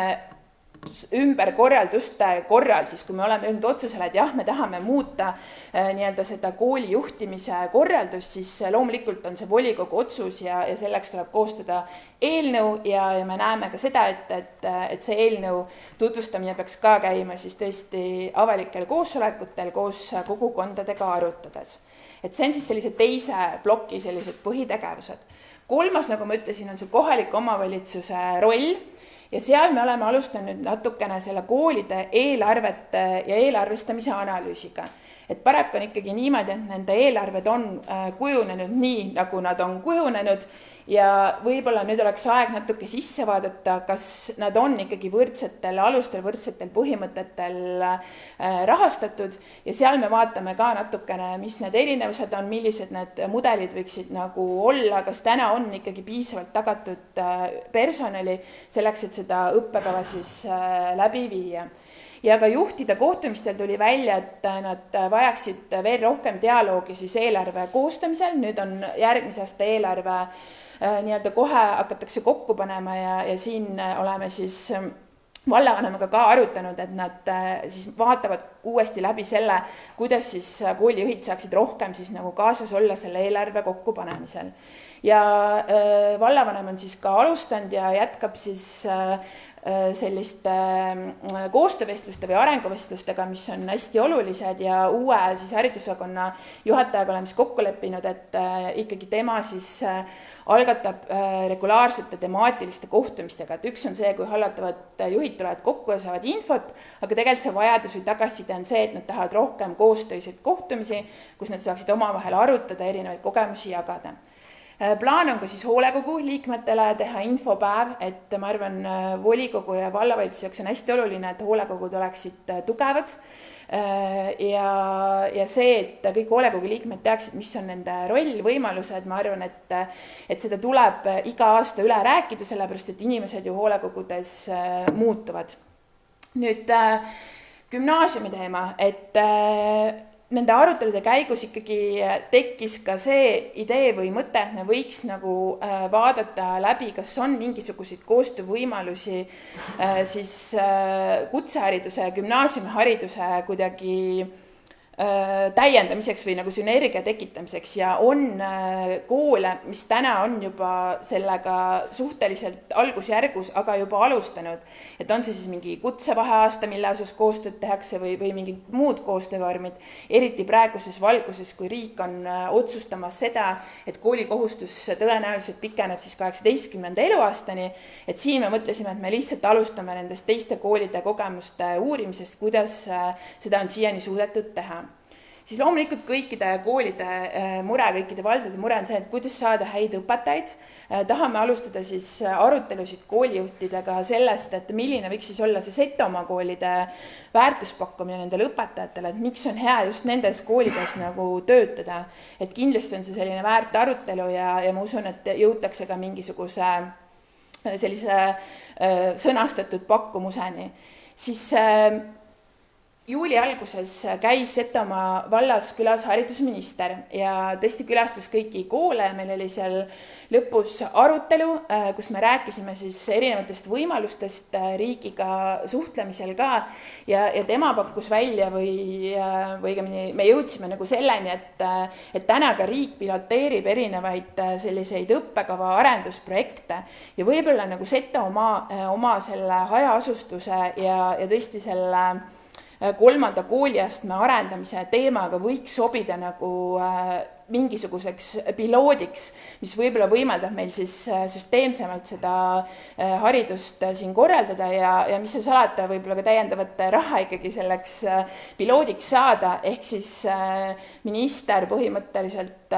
ümberkorralduste korral, siis kui me oleme jõudnud otsusele, et jah, me tahame muuta nii-öelda seda kooli juhtimise korraldust, siis loomulikult on see volikogu otsus ja selleks tuleb koostada eelnõu ja me näeme ka seda, et see eelnõu tutvustamine peaks ka käima siis tõesti avalikel koosolekutel koos kogukondadega arutades. Et see on siis sellise teise ploki sellised põhitegevused. Kolmas, nagu ma ütlesin, on see kohaliku omavalitsuse roll. Ja seal me oleme alustanud natukene selle koolide eelarvete ja eelarvestamise analüüsiga. Et paraku on ikkagi niimoodi, et nende eelarved on kujunenud nii, nagu nad on kujunenud ja võib-olla nüüd oleks aeg natuke sisse vaadata, kas nad on ikkagi võrdsetel alustel, võrdsetel põhimõtetel rahastatud ja seal me vaatame ka natukene, mis need erinevused on, millised need mudelid võiksid nagu olla, kas täna on ikkagi piisavalt tagatud personali selleks, et seda õppekava siis läbi viia. Ja ka juhtide kohtumistel tuli välja, et nad vajaksid veel rohkem dialoogi siis eelarve koostamisel, nüüd on järgmise aasta eelarve nii-öelda kohe hakatakse kokku panema ja siin oleme siis vallavanemaga ka arutanud, et nad siis vaatavad uuesti läbi selle, kuidas siis koolijuhid saaksid rohkem siis nagu kaasas olla selle eelarve kokkupanemisel. Ja vallavanem on siis ka alustanud ja jätkab siis selliste koostöövestluste või arenguvestlustega, mis on hästi olulised ja uue siis haridusosakonna juhatajaga oleme siis kokku leppinud, et ikkagi tema siis algatab regulaarsete temaatiliste kohtumistega, et üks on see, kui hallatavad juhid tulevad kokku ja saavad infot, aga tegelikult see vajadus või tagasiside on see, et nad tahavad rohkem koostöiseid kohtumisi, kus nad saaksid omavahel arutada, erinevaid kogemusi jagada. Plaan on ka siis hoolekogu liikmetele teha infopäev, et ma arvan, volikogu ja vallavalitsuse jaoks on hästi oluline, et hoolekogud oleksid tugevad ja see, et kõik hoolekogu liikmed teaksid, mis on nende roll, võimalused, ma arvan, et seda tuleb iga aasta üle rääkida, sellepärast et inimesed ju hoolekogudes muutuvad. Nüüd gümnaasiumi teema, et nende arutelude käigus ikkagi tekkis ka see idee või mõte, et me võiks nagu vaadata läbi, kas on mingisuguseid koostöövõimalusi siis kutsehariduse ja gümnaasiumihariduse kuidagi täiendamiseks või nagu sünergia tekitamiseks ja on koole, mis täna on juba sellega suhteliselt algusjärgus, aga juba alustanud. Et on see siis mingi kutsevaheaasta, mille osas koostööd tehakse või mingid muud koostöövormid, eriti praeguses valguses, kui riik on otsustamas seda, et koolikohustus tõenäoliselt pikeneb siis 18. eluaastani, et siin me mõtlesime, et me lihtsalt alustame nendest teiste koolide kogemuste uurimisest, kuidas seda on siiani suudetud teha. Siis loomulikult kõikide koolide mure, kõikide valdade mure on see, et kuidas saada häid õpetajaid. Tahame alustada siis arutelusid koolijuhtidega sellest, et milline võiks siis olla see Setomaa koolide väärtuspakkumine nendele õpetajatele, et miks on hea just nendes koolides nagu töötada. Et kindlasti on see selline väärt arutelu ja ma usun, et jõutakse ka mingisuguse sellise sõnastatud pakkumuseni. Siis juuli alguses käis Setomaa vallas külas haridusminister ja tõesti külastas kõiki koole. Meil oli seal lõpus arutelu, kus me rääkisime siis erinevatest võimalustest riigiga suhtlemisel ka ja tema pakkus välja või me jõudsime nagu selleni, et täna ka riik piloteerib erinevaid selliseid õppekava arendusprojekte ja võib-olla nagu Setomaa oma selle hajaasustuse ja tõesti selle 3. kooliastme arendamise teemaga võiks sobida nagu mingisuguseks piloodiks, mis võib-olla võimaldab meil siis süsteemsemalt seda haridust siin korraldada ja mis see salata, võib-olla ka täiendavat raha ikkagi selleks piloodiks saada, ehk siis minister põhimõtteliselt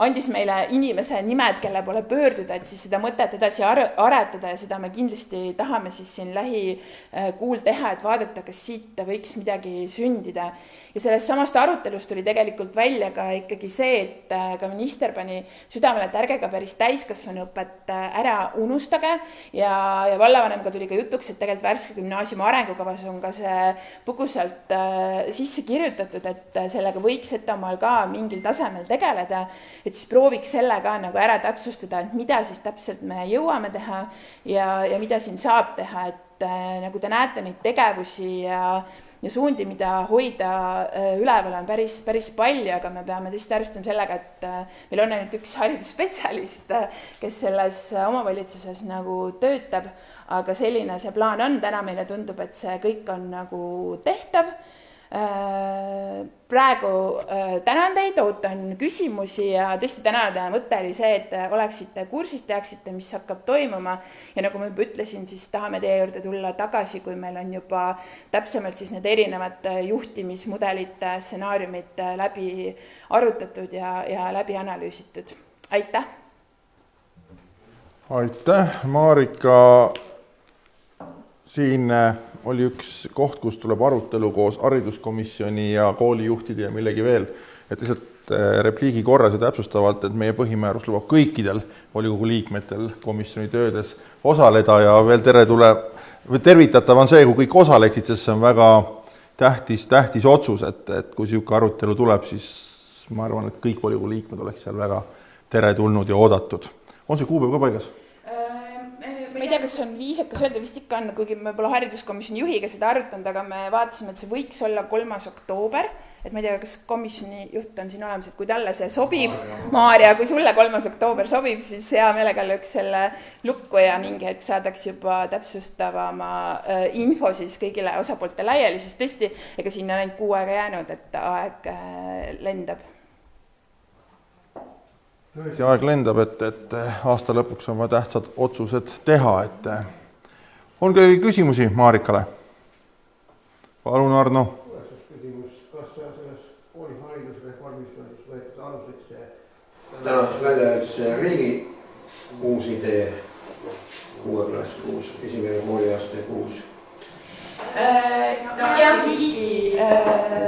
andis meile inimese nimed, kelle poole pöörduda, et siis seda mõtet edasi aretada ja seda me kindlasti tahame siis siin lähikuul teha, et vaadata, kas siit võiks midagi sündida. Ja sellest samast arutelust tuli tegelikult välja ka ikkagi see, et ka minister pani südamele, et ärge ka päris täiskasvanuõpet ära unustage ja vallavanemga tuli ka jutuks, et tegelikult Värska gümnaasiumi arengukavas on ka see põgusalt sisse kirjutatud, et sellega võiks Setomaal ka mingil tasemel tegeleda, et siis prooviks selle ka nagu ära täpsustada, et mida siis täpselt me jõuame teha ja mida siin saab teha, et nagu te näete neid tegevusi ja suundi, mida hoida üleval on päris palju, aga me peame tõesti arvestama sellega, et meil on ainult üks haridusspetsialist, kes selles omavalitsuses nagu töötab, aga selline see plaan on, täna meile tundub, et see kõik on nagu tehtav. Praegu tänan teid, ootan küsimusi ja tõesti tänane mõte oli see, et oleksite kursis, teaksite, mis hakkab toimuma ja nagu ma juba ütlesin, siis tahame teie juurde tulla tagasi, kui meil on juba täpsemalt siis need erinevad juhtimismudelid, stsenaariumid läbi arutatud ja läbi analüüsitud. Aitäh! Aitäh, Marika! Siin oli üks koht, kus tuleb arutelu koos hariduskomisjoni ja koolijuhtide ja millegi veel, et lihtsalt repliigi korras ja täpsustavalt, et meie põhimäärus lubab kõikidel volikogu liikmetel komisjoni töödes osaleda ja veel tervitatav on see, kui kõik osaleksid, sest see on väga tähtis otsus, et kui niisugune arutelu tuleb, siis ma arvan, et kõik volikogu liikmed oleks seal väga teretulnud ja oodatud. On see kuupäev ka paigas? Ma ei tea, kas on viisakas öelda, vist ikka on, kuigi me pole hariduskomisjoni juhiga seda arutanud, aga me vaatasime, et see võiks olla 3. oktoober, et ma ei tea, kas komisjoni juht on siin olemas, et kui talle see sobib, Maarja, kui sulle 3. oktoober sobib, siis hea meelega lööks selle lukku ja mingi hetk saadaks juba täpsustavama info siis kõigile osapoolte laiali, sest tõesti, ega siin on ainult 6 aega jäänud, et aeg lendab. See aeg lendab, et aasta lõpuks on vaja tähtsad otsused teha, et on kellegi küsimusi Marikale? Palun, Arno. Küsimus, kas selles kooliharidusreformis on võetud aluseks see tänases välja see riigi uus idee 6. klass 6, esimene kooliaste 6? Jah, riigi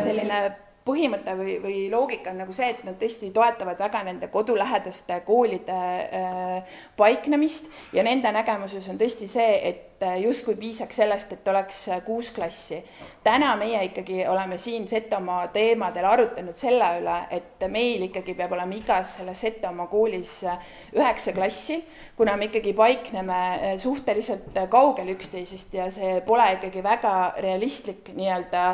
selline põhimõte või loogika on nagu see, et nad tõesti toetavad väga nende kodulähedaste koolide paiknemist ja nende nägemuses on tõesti see, et justkui piisaks sellest, et oleks 6 klassi. Täna meie ikkagi oleme siin Setomaa teemadel arutanud selle üle, et meil ikkagi peab olema igas selles Setomaa koolis 9 klassi, kuna me ikkagi paikneme suhteliselt kaugel üksteisest ja see pole ikkagi väga realistlik nii-öelda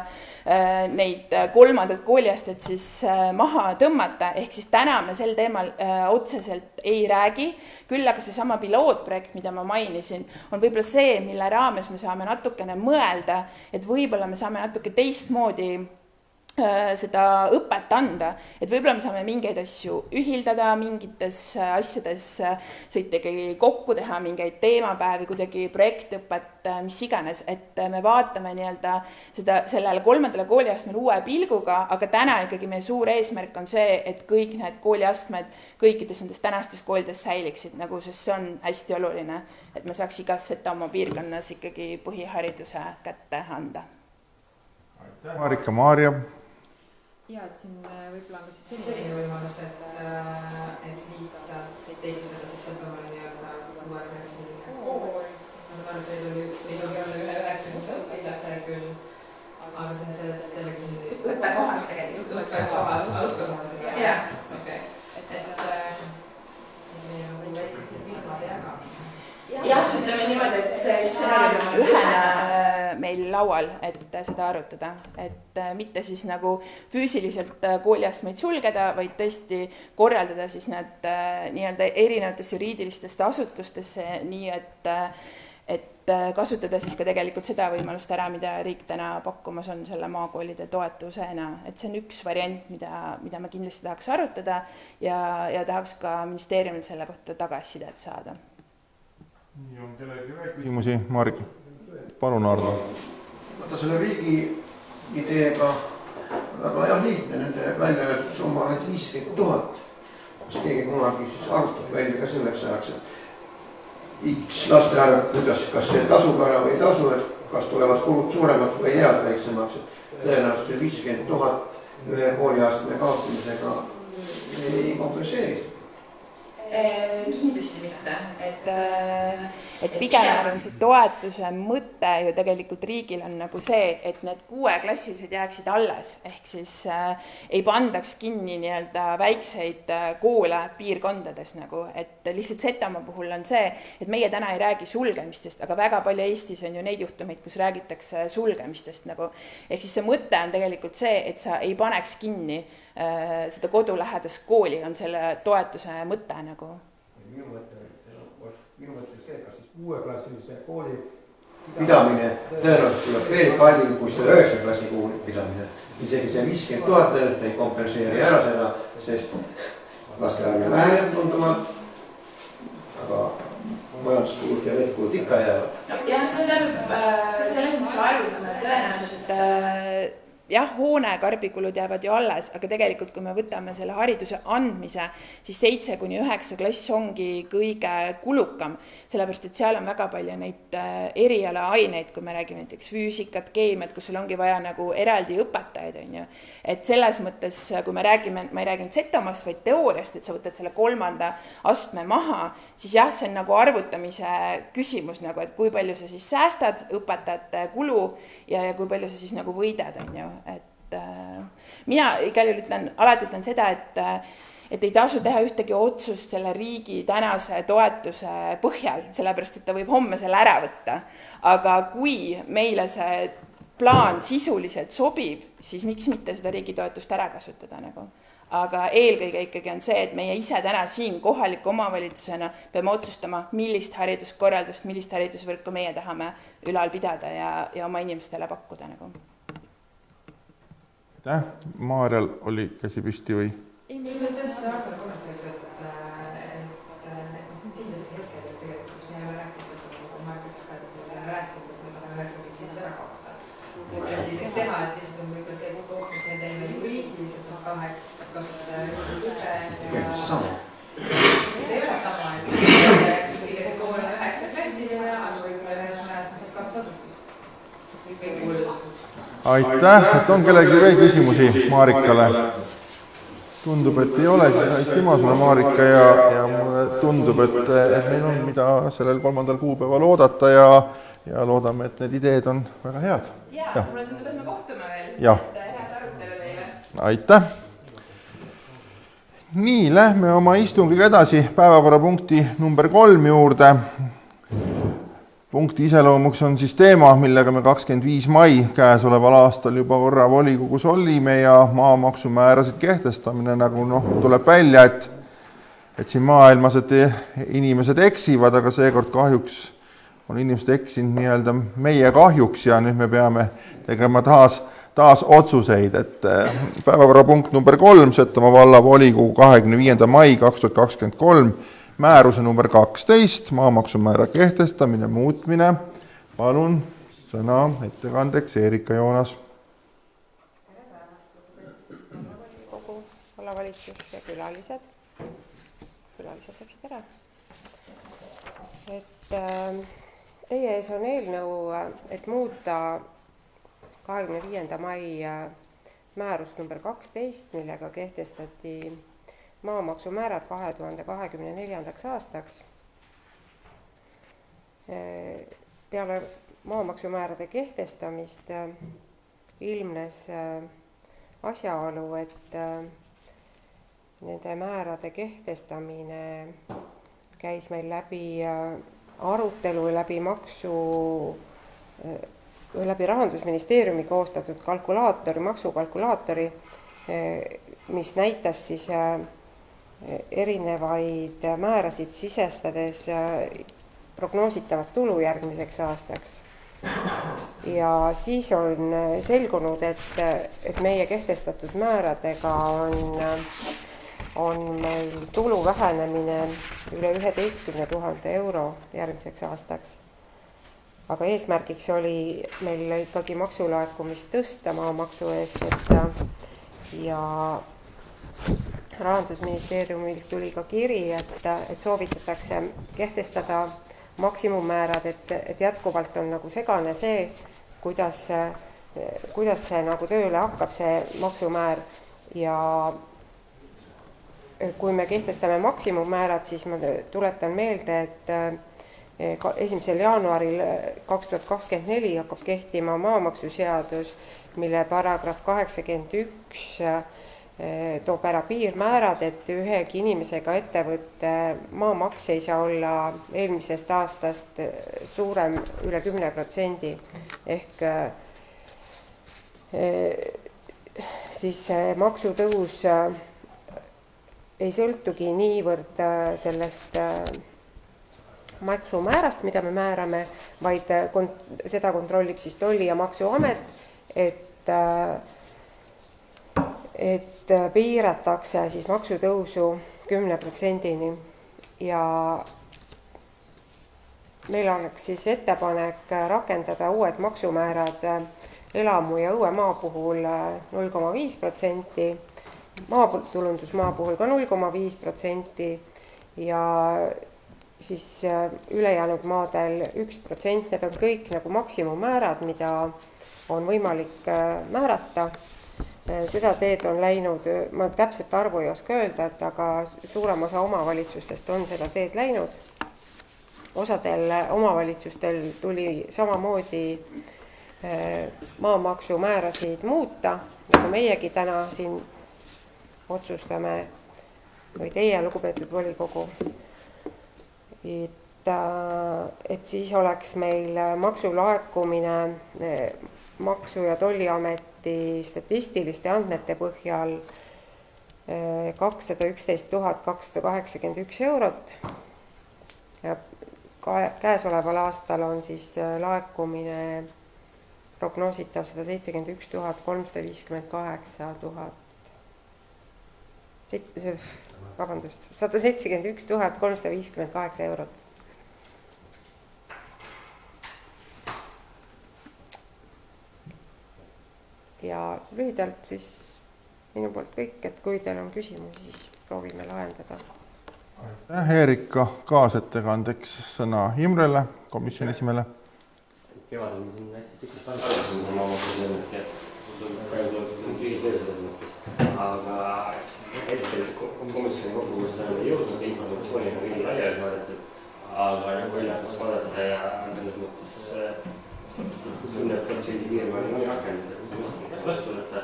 neid 3. kooliastet siis maha tõmmata, ehk siis täna me sel teemal otseselt ei räägi, küll aga seesama pilootprojekt, mida ma mainisin, on võib-olla see, mille raames me saame natukene mõelda, et võib-olla me saame natuke teistmoodi seda õpet anda, et võib-olla me saame mingeid asju ühildada, mingites asjades sõita ikkagi kokku, teha mingeid teemapäevi, kuidagi projektõpet, mis iganes, et me vaatame nii-öelda sellele 3. kooliastmel uue pilguga, aga täna ikkagi meie suur eesmärk on see, et kõik need kooliastmed kõikides nendes tänastes koolides säiliksid, nagu sest see on hästi oluline, et me saaks igas Setomaa piirkonnas ikkagi põhihariduse kätte anda. Marika, Maarja. Ja, et siin võib-olla on ka siis selline võimalus, et liita teistada siis Setomaa nii-öelda 6. klassi kool. Ma saan aru, see ei tohi olla üle 90 õpilase küll, aga see on see, et jällegi siin õppekohas tegelikult. Õppekohas. Jah. Okei. Et siis meil on väikesed rühmad jaga. Jah, ütleme niimoodi, et see stsenaarium on ühena meil laual, et seda arutada, et mitte siis nagu füüsiliselt kooliastmeid sulgeda, vaid tõesti korraldada siis need nii-öelda erinevates juriidilistest asutustesse nii, et kasutada siis ka tegelikult seda võimalust ära, mida riik täna pakkumas on selle maakoolide toetusena, et see on üks variant, mida me kindlasti tahaks arutada ja tahaks ka ministeeriumil selle kohta tagasisidet saada. Nii on kellegi veel küsimusi, Marika? Palun, Ardo. Vaata selle riigi ideega väga lihtne, nende välja öeldud summa on 50 000. Kas keegi kunagi siis arutab välja ka selleks ajaks, et X lasteaeda, kas see tasub ära või ei tasu, et kas tulevad kulud suuremad või jäävad väiksemaks. Tõenäoliselt see 50 000 ühe kooliastme kaotamisega ei kompenseeri. Kindlasti mitte, et pigem on see toetuse mõte ju tegelikult riigil on nagu see, et need 6-klassilised jääksid alles, ehk siis ei pandaks kinni nii-öelda väikseid koole piirkondades nagu, et lihtsalt Setomaa puhul on see, et meie täna ei räägi sulgemistest, aga väga palju Eestis on ju neid juhtumeid, kus räägitakse sulgemistest nagu, ehk siis see mõte on tegelikult see, et sa ei paneks kinni seda kodulähedast kooli on selle toetuse mõte nagu. Minu mõte see, kas siis 6-klassilise kooli pidamine tõenäoliselt tuleb veel kallim kui selle 9 klassi kooli pidamine. Isegi see 50 000 ei kompenseeri ära seda, sest lasteaarmine väheneb tunduvalt, aga majanduskulud ja veedkulud ikka jäävad. No, jah, see tähendab selles mõttes arvutame tõenäoliselt jah, hoone karbikulud jäävad ju alles, aga tegelikult kui me võtame selle hariduse andmise, siis 7-9 klass ongi kõige kulukam, sellepärast et seal on väga palju neid eriala aineid, kui me räägime näiteks füüsikat, keemiat, kus sul ongi vaja nagu eraldi õpetajaid, on ju. Et selles mõttes, kui me räägime, ma ei räägi nüüd Setomaast, vaid teooriast, et sa võtad selle 3. astme maha, siis jah, see on nagu arvutamise küsimus, nagu, et kui palju sa siis säästad õpetajate kulu ja kui palju sa siis nagu võidad, on ju. Et mina igal juhul alati ütlen seda, et ei tasu teha ühtegi otsust selle riigi tänase toetuse põhjal, sellepärast et ta võib homme selle ära võtta. Aga kui meile see plaan sisuliselt sobib, siis miks mitte seda riigi toetust ära kasutada nagu. Aga eelkõige ikkagi on see, et meie ise täna siin kohaliku omavalitsusena peame otsustama, millist hariduskorraldust, millist haridusvõrku meie tahame ülal pidada ja oma inimestele pakkuda nagu. Maarjal oli käsi püsti või? Kindlasti seda arvale kommentaaris, et kindlasti hetkel tegelikult, siis me ei ole rääkinud seda, nagu ma ütleks ka, et me oleme rääkinud, et me tahame 9 ära kaotada. Võib-olla teha, et lihtsalt on võib-olla see koht, et me teeme juriidiliselt 2 kasutada ühe ja ei ole sama, et kõige kool on 9 klassiline, aga võib-olla ühes majas on siis 2 asutust. Kõik kuulud. Aitäh, et on kellegi veel küsimusi Marikale. Tundub, et ei ole, siis aitüma sulle Marika ja mulle tundub, et meil on mida sellel 3. kuupäeval oodata ja loodame, et need ideed on väga head. Jaa, mulle tundub, et me kohtume veel. Jah. Head arutelu teile. Aitäh! Nii, lähme oma istungiga edasi päevakorrapunkti number 3 juurde. Punkti iseloomuks on siis teema, millega me 25. mai käesoleval aastal juba korra volikogus olime ja maamaksumäärasid kehtestamine, nagu tuleb välja, et siin maailmas, et inimesed eksivad, aga seekord kahjuks on inimesed eksinud nii-öelda meie kahjuks ja nüüd me peame tegema taas otsuseid, et päevakorrapunkt number 3, Setomaa valla volikogu 25. mai 2023, määruse number 12, maamaksumäära kehtestamine, muutmine. Palun sõna ettekandeks Eerika Joonas. Volikogu, vallavalitsus ja külalised läksid ära. Teie ees on eelnõu, et muuta 25. mai määrus number 12, millega kehtestati maamaksumäärad 2024. aastaks. Peale maamaksumäärade kehtestamist ilmnes asjaolu, et nende määrade kehtestamine käis meil läbi arutelu läbi Rahandusministeeriumi koostatud maksukalkulaatori, mis näitas siis erinevaid määrasid sisestades prognoositavat tulu järgmiseks aastaks. Ja siis on selgunud, et meie kehtestatud määradega on meil tulu vähenemine üle 11 000 euro järgmiseks aastaks. Aga eesmärgiks oli meil ikkagi maksulaekumist tõsta maamaksu eest, ja Rahandusministeeriumilt tuli ka kiri, et soovitatakse kehtestada maksimummäärad, et jätkuvalt on nagu segane see, kuidas see nagu tööle hakkab, see maksumäär, ja kui me kehtestame maksimummäärad, siis ma tuletan meelde, et 1. jaanuaril 2024 hakkab kehtima maamaksuseadus, mille paragrahv 81 toob ära piirmäärad, et ühegi inimesega ettevõtte maamaks ei saa olla eelmisest aastast suurem üle 10%. Ehk siis maksutõus ei sõltugi niivõrd sellest maksumäärast, mida me määrame, vaid seda kontrollib siis Tolli- ja Maksuamet, et piiratakse siis maksutõusu 10%-ni, ja meil oleks siis ettepanek rakendada uued maksumäärad elamu- ja õuemaa puhul 0,5%, maatulundusmaa puhul ka 0,5% ja siis ülejäänud maadel 1%. Need on kõik nagu maksimummäärad, mida on võimalik määrata. Seda teed on läinud, ma täpselt arvu ei oska öelda, aga suurem osa omavalitsustest on seda teed läinud. Osadel omavalitsustel tuli samamoodi maamaksumäärasid muuta, nagu meiegi täna siin otsustame, või teie, lugupeetud volikogu. Et siis oleks meil maksulaekumine Maksu- ja Tolliameti statistiliste andmete põhjal 211 281 eurot. Ja käesoleval aastal on siis laekumine prognoositav 171 358 000. 171 358 eurot. Ja lühidalt siis minu poolt kõik, et kui teil on küsimusi, siis proovime lahendada. Eerika, kaasettekandeks sõna Imrele, komisjoni esimehele. Kevadel me siin hästi tükkult arvasime oma maamaksuseadust ja praegu on lühitöö selles mõttes. Aga hetkel komisjoni kokkukuulust oleme jõudnud, informatsiooni on kõigi laiali saadetud, aga nagu üllatus vaadata ja selles mõttes 5% piirmaani mõni rakendada, kuidas vastu võtta,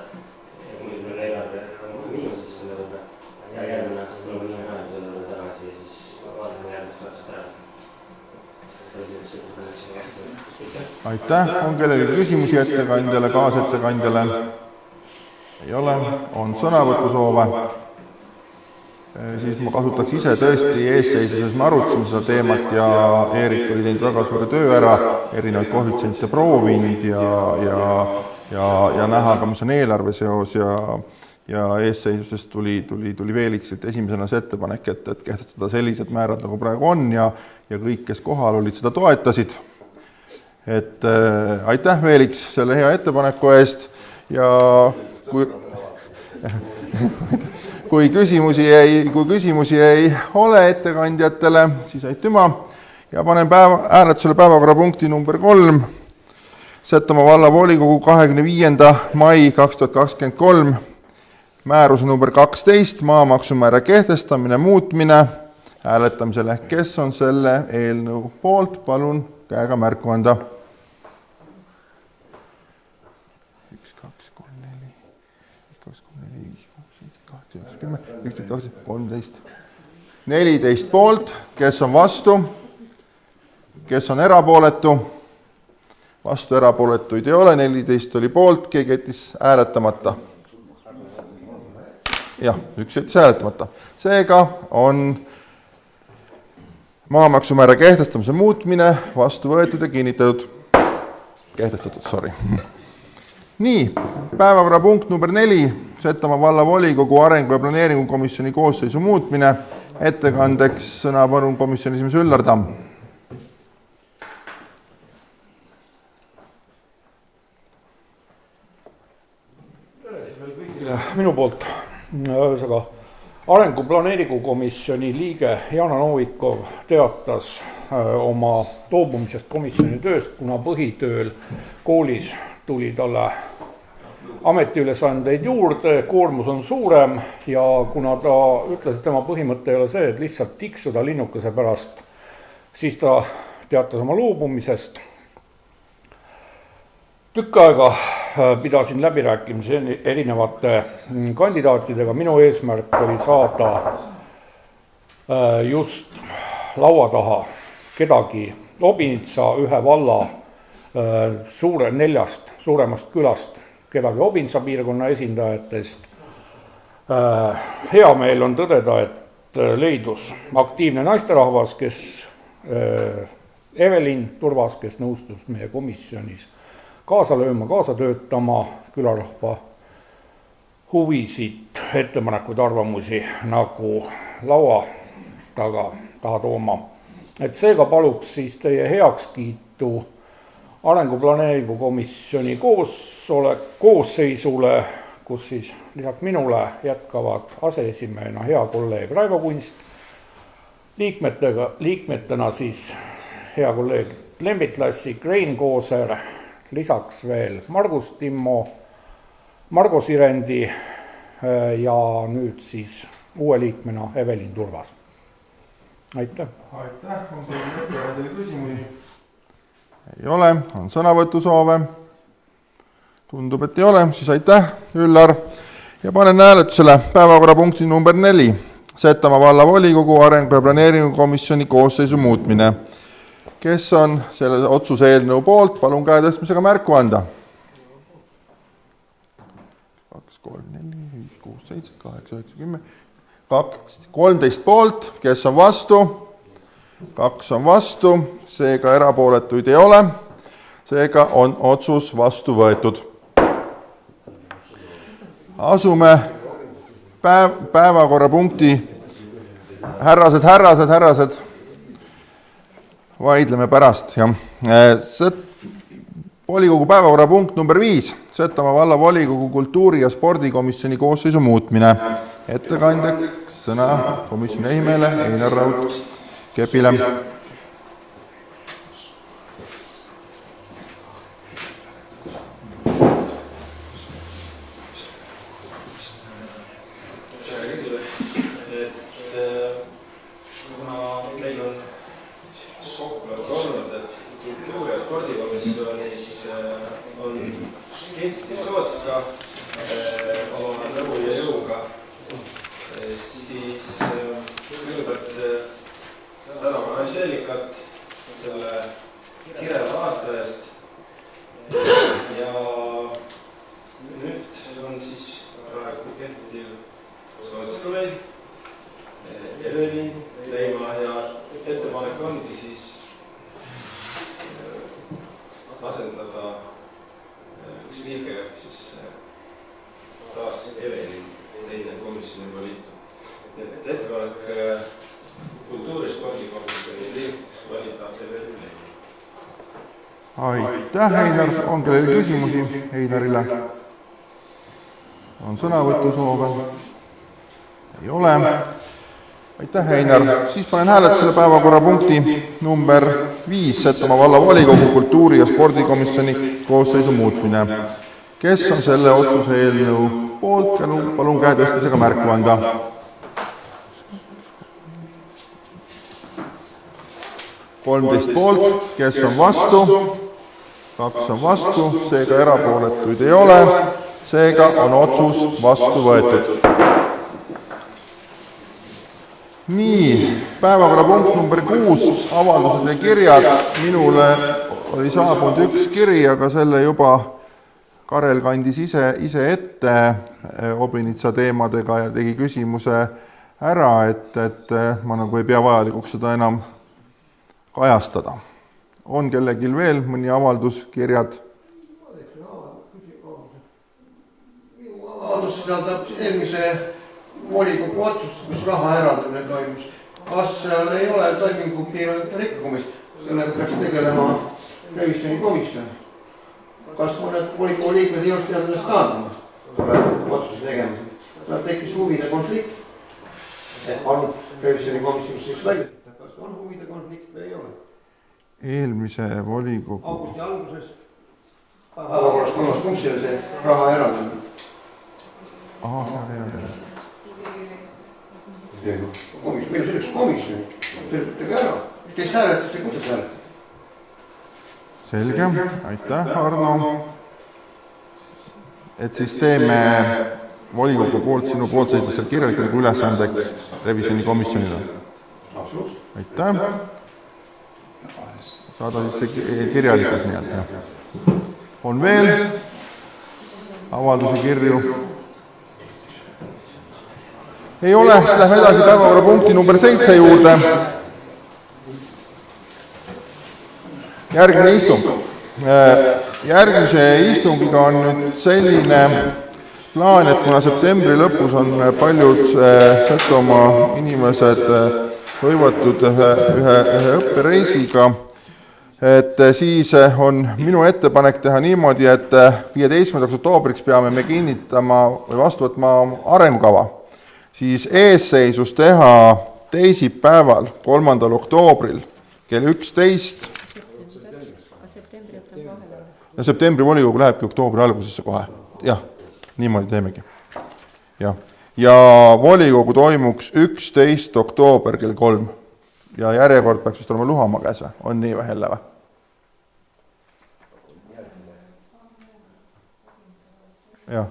muidu meil eelarve on miinuses selle võrra ja järgmine aasta tuleb nii majanduse eelarve tagasi ja siis vaatame järgmist aastat ära. Aitäh, on kellelgi küsimusi ettekandjale, kaasettekandjale? Ei ole, on sõnavõtusoove. Siis ma kasutaks ise tõesti eesseisuses, me arutasime seda teemat ja Eerik oli teinud väga suure töö ära, erinevaid koefitsiente proovinud ja näha ka, mis on eelarve seos ja eesseisusest tuli Veeliksilt esimesena see ettepanek, et kehtestada sellised määrad, nagu praegu on ja kõik, kes kohal olid, seda toetasid. Et aitäh, Veeliks, selle hea ettepaneku eest ja kui küsimusi ei ole ettekandjatele, siis aitüma ja panen hääletusele päevakorrapunkti number 3, Setomaa vallavolikogu 25. mai 2023 määruse number 12, maamaksumäära kehtestamine, muutmine hääletamisele. Kes on selle eelnõu poolt, palun käega märku anda. 1, 2, 3, 4, 2, 3, 4, 5, 6, 7, 8, 9, 10, 11, 12, 13, 14 poolt, kes on vastu, kes on erapooletu, vastu erapooletuid ei ole, 14 oli poolt, keegi jättis hääletamata. Jah, üks jättis hääletamata. Seega on maamaksumäära kehtestamise muutmine vastu võetud ja kinnitatud. Kehtestatud. Nii, päevakorrapunkt number 4, Setomaa vallavolikogu arengu- ja planeeringukomisjoni koosseisu muutmine. Ettekandeks sõna palun komisjoni esimees Üllar Tamm. Minu poolt arenguplaneeringukomisjoni liige Jana Novikov teatas oma loobumisest komisjoni tööst, kuna põhitööl koolis tuli talle ametiülesandeid juurde, koormus on suurem ja kuna ta ütles, et tema põhimõte ei ole see, et lihtsalt tiksuda linnukese pärast, siis ta teatas oma loobumisest. Tükk aega pidasin läbirääkimisi erinevate kandidaatidega. Minu eesmärk oli saada just laua taha kedagi Obinitsa ühe valla 4 suuremast külast, kedagi Obinitsa piirkonna esindajatest. Hea meel on tõdeda, et leidus aktiivne naisterahvas, kes Evelin Turvas, kes nõustus meie komisjonis kaasa lööma, kaasa töötama, külarahva huvisid, ettepanekuid, arvamusi nagu laua taha tooma. Et seega paluks siis teie heakskiitu arenguplaneeringukomisjoni koosseisule, kus siis lisaks minule jätkavad aseesimehena hea kolleeg Raivo Kunst, liikmetena siis hea kolleeg Lembit Lassik, Rein Kooser, lisaks veel Margus Timmo, Margo Sirendi ja nüüd siis uue liikmena Evelin Turvas. Aitäh! Aitäh! On teile küsimusi? Ei ole, on sõnavõtusoove? Tundub, et ei ole, siis aitäh, Üllar! Ja panen hääletusele päevakorrapunkti number 4, Setomaa vallavolikogu arengu- ja planeeringukomisjoni koosseisu muutmine. Kes on selle otsuse eelnõu poolt, palun käe tõstmisega märku anda. 2, 3, 4, 5, 6, 7, 8, 9, 10, 13 poolt, kes on vastu, 2 on vastu, seega erapooletuid ei ole, seega on otsus vastu võetud. Asume päevakorrapunkti, härrased, vaidleme pärast, jah. Volikogu päevakorrapunkt number 5, Setomaa vallavolikogu kultuuri- ja spordikomisjoni koosseisu muutmine. Ettekandjaks sõna komisjoni esimehele Einar Raud-Kepile. Kultuuri- ja spordikomisjonis on Sellikat selle kireva aasta eest. Ja nüüd on siis praegu kehtiv Sootskoleil, Evelin, Leima ja ettepanek ongi siis asendada üks liige siis taas Evelin teine komisjoni liitu. Et ettepanek kultuurispordikomisjoni liikmeks valida Evelin Leima. Aitäh, Heinar. On kellel küsimusi Heinarile? On sõnavõtusoove? Ei ole. Aitäh, Heinar. Siis panen hääletusele päevakorrapunkti number 5, Setomaa vallavolikogu kultuuri- ja spordikomisjoni koosseisu muutmine. Kes on selle otsuse eelnõu poolt? Palun käe tõstmisega märku anda. Kolmteist poolt, kes on vastu? 2 on vastu, seega erapooletuid ei ole. Seega on otsus vastu võetud. Nii, päevakorrapunkt number 6, avaldused ja kirjad. Minule oli saabunud üks kiri, aga selle juba Karel kandis ise ette Obinitsa teemadega ja tegi küsimuse ära, et ma nagu ei pea vajalikuks seda enam kajastada. On kellegil veel mõni avaldus, kirjad? Avaldus sisaldab eelmise volikogu otsust, kus raha eraldamine toimus. Kas seal ei ole toimingu piirangute rikkumist? Sellega peaks tegelema revisjoni komisjon. Kas mõned volikogu liikmed ei oleks pidanud ennast taandama otsuse tegemisel? Seal tekkis huvide konflikt. On revisjoni komisjonis siis välja. Kas on huvide konflikt või ei ole? Eelmise volikogu. Augusti alguses päevakorras 3. punktile see raha eraldamine. Meil selleks komisjoni. Selgitage ära. Kes hääletas ja kuidas hääletas? Selge. Aitäh, Arno. Et siis teeme volikogu poolt, sinu poolt seistes kirjalikult ülesandeks revisjoni komisjonile. Absoluutselt. Aitäh. Saada siis see kirjalikult nii. On veel avaldusi kirju? Ei ole, siis lähme edasi päevakorrapunkti number 7 juurde. Järgmine istung. Järgmise istungiga on nüüd selline plaan, et kuna septembri lõpus on paljud Setomaa inimesed hõivatud ühe õppereisiga, et siis on minu ettepanek teha niimoodi, et 15. oktoobriks peame me kinnitama või vastu võtma arengukava. Siis eesseisus teha teisipäeval, 3. oktoobril kell 11. Septembri volikogu lähebki oktoobri algusesse kohe. Jah, niimoodi teemegi. Ja volikogu toimuks 11. oktoober kell 3. Ja järjekord peaks vist olema Luhamaa käes või? On nii või Helle või? Jah.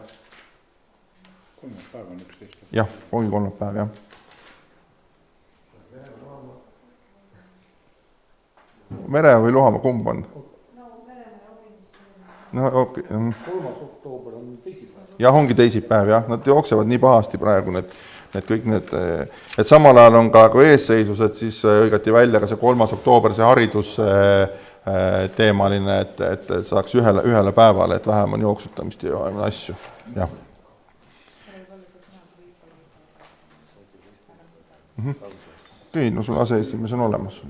Kolmapäev on 11. Jah, ongi kolmapäev, jah. Mere või Luhamaa, kumb on? No, okay. 3. oktoober on teisipäev. Jah, ongi teisipäev, jah. Nad jooksevad nii pahasti praegu, et kõik need, et samal ajal on ka eesseisus, et siis õigati välja ka see 3. oktoober, see haridus teemaline, et saaks ühele päevale, et vähem on jooksutamist ja asju. Jah. Okei, no sul aseesimees on olemas.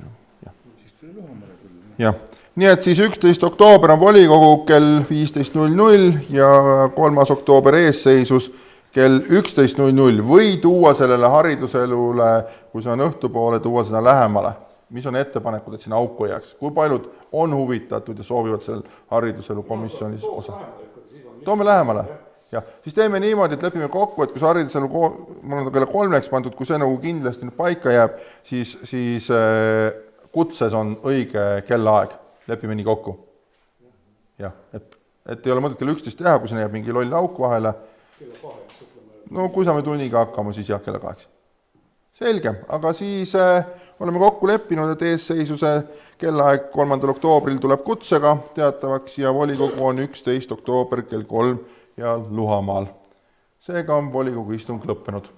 Jah. Nii et siis 11. oktoober on volikogu kell 15.00 ja 3. oktoober eesseisus kell 11.00 või tuua sellele hariduselule, kui see on õhtupoole, tuua seda lähemale. Mis on ettepanekud, et sinna auku jääks? Kui paljud on huvitatud ja soovivad seal hariduselu komisjonis osa? Toome lähemale. Ja, siis teeme niimoodi, et lepime kokku, et kui see hariduselu, mul on kella 3-ks pandud, kui see nagu kindlasti paika jääb, siis kutses on õige kellaaeg. Lepime nii kokku. Jah, et ei ole mõtet kella 11 teha, kui sinna jääb mingi loll auk vahele. No kui saame tunniga hakkama, siis jah, kella 8. Selge, aga siis oleme kokku leppinud, et eesseisuse kellaaeg 3. oktoobril tuleb kutsega teatavaks ja volikogu on 11. oktoober kell 3 ja Luhamaal. Seega on volikogu istung lõppenud.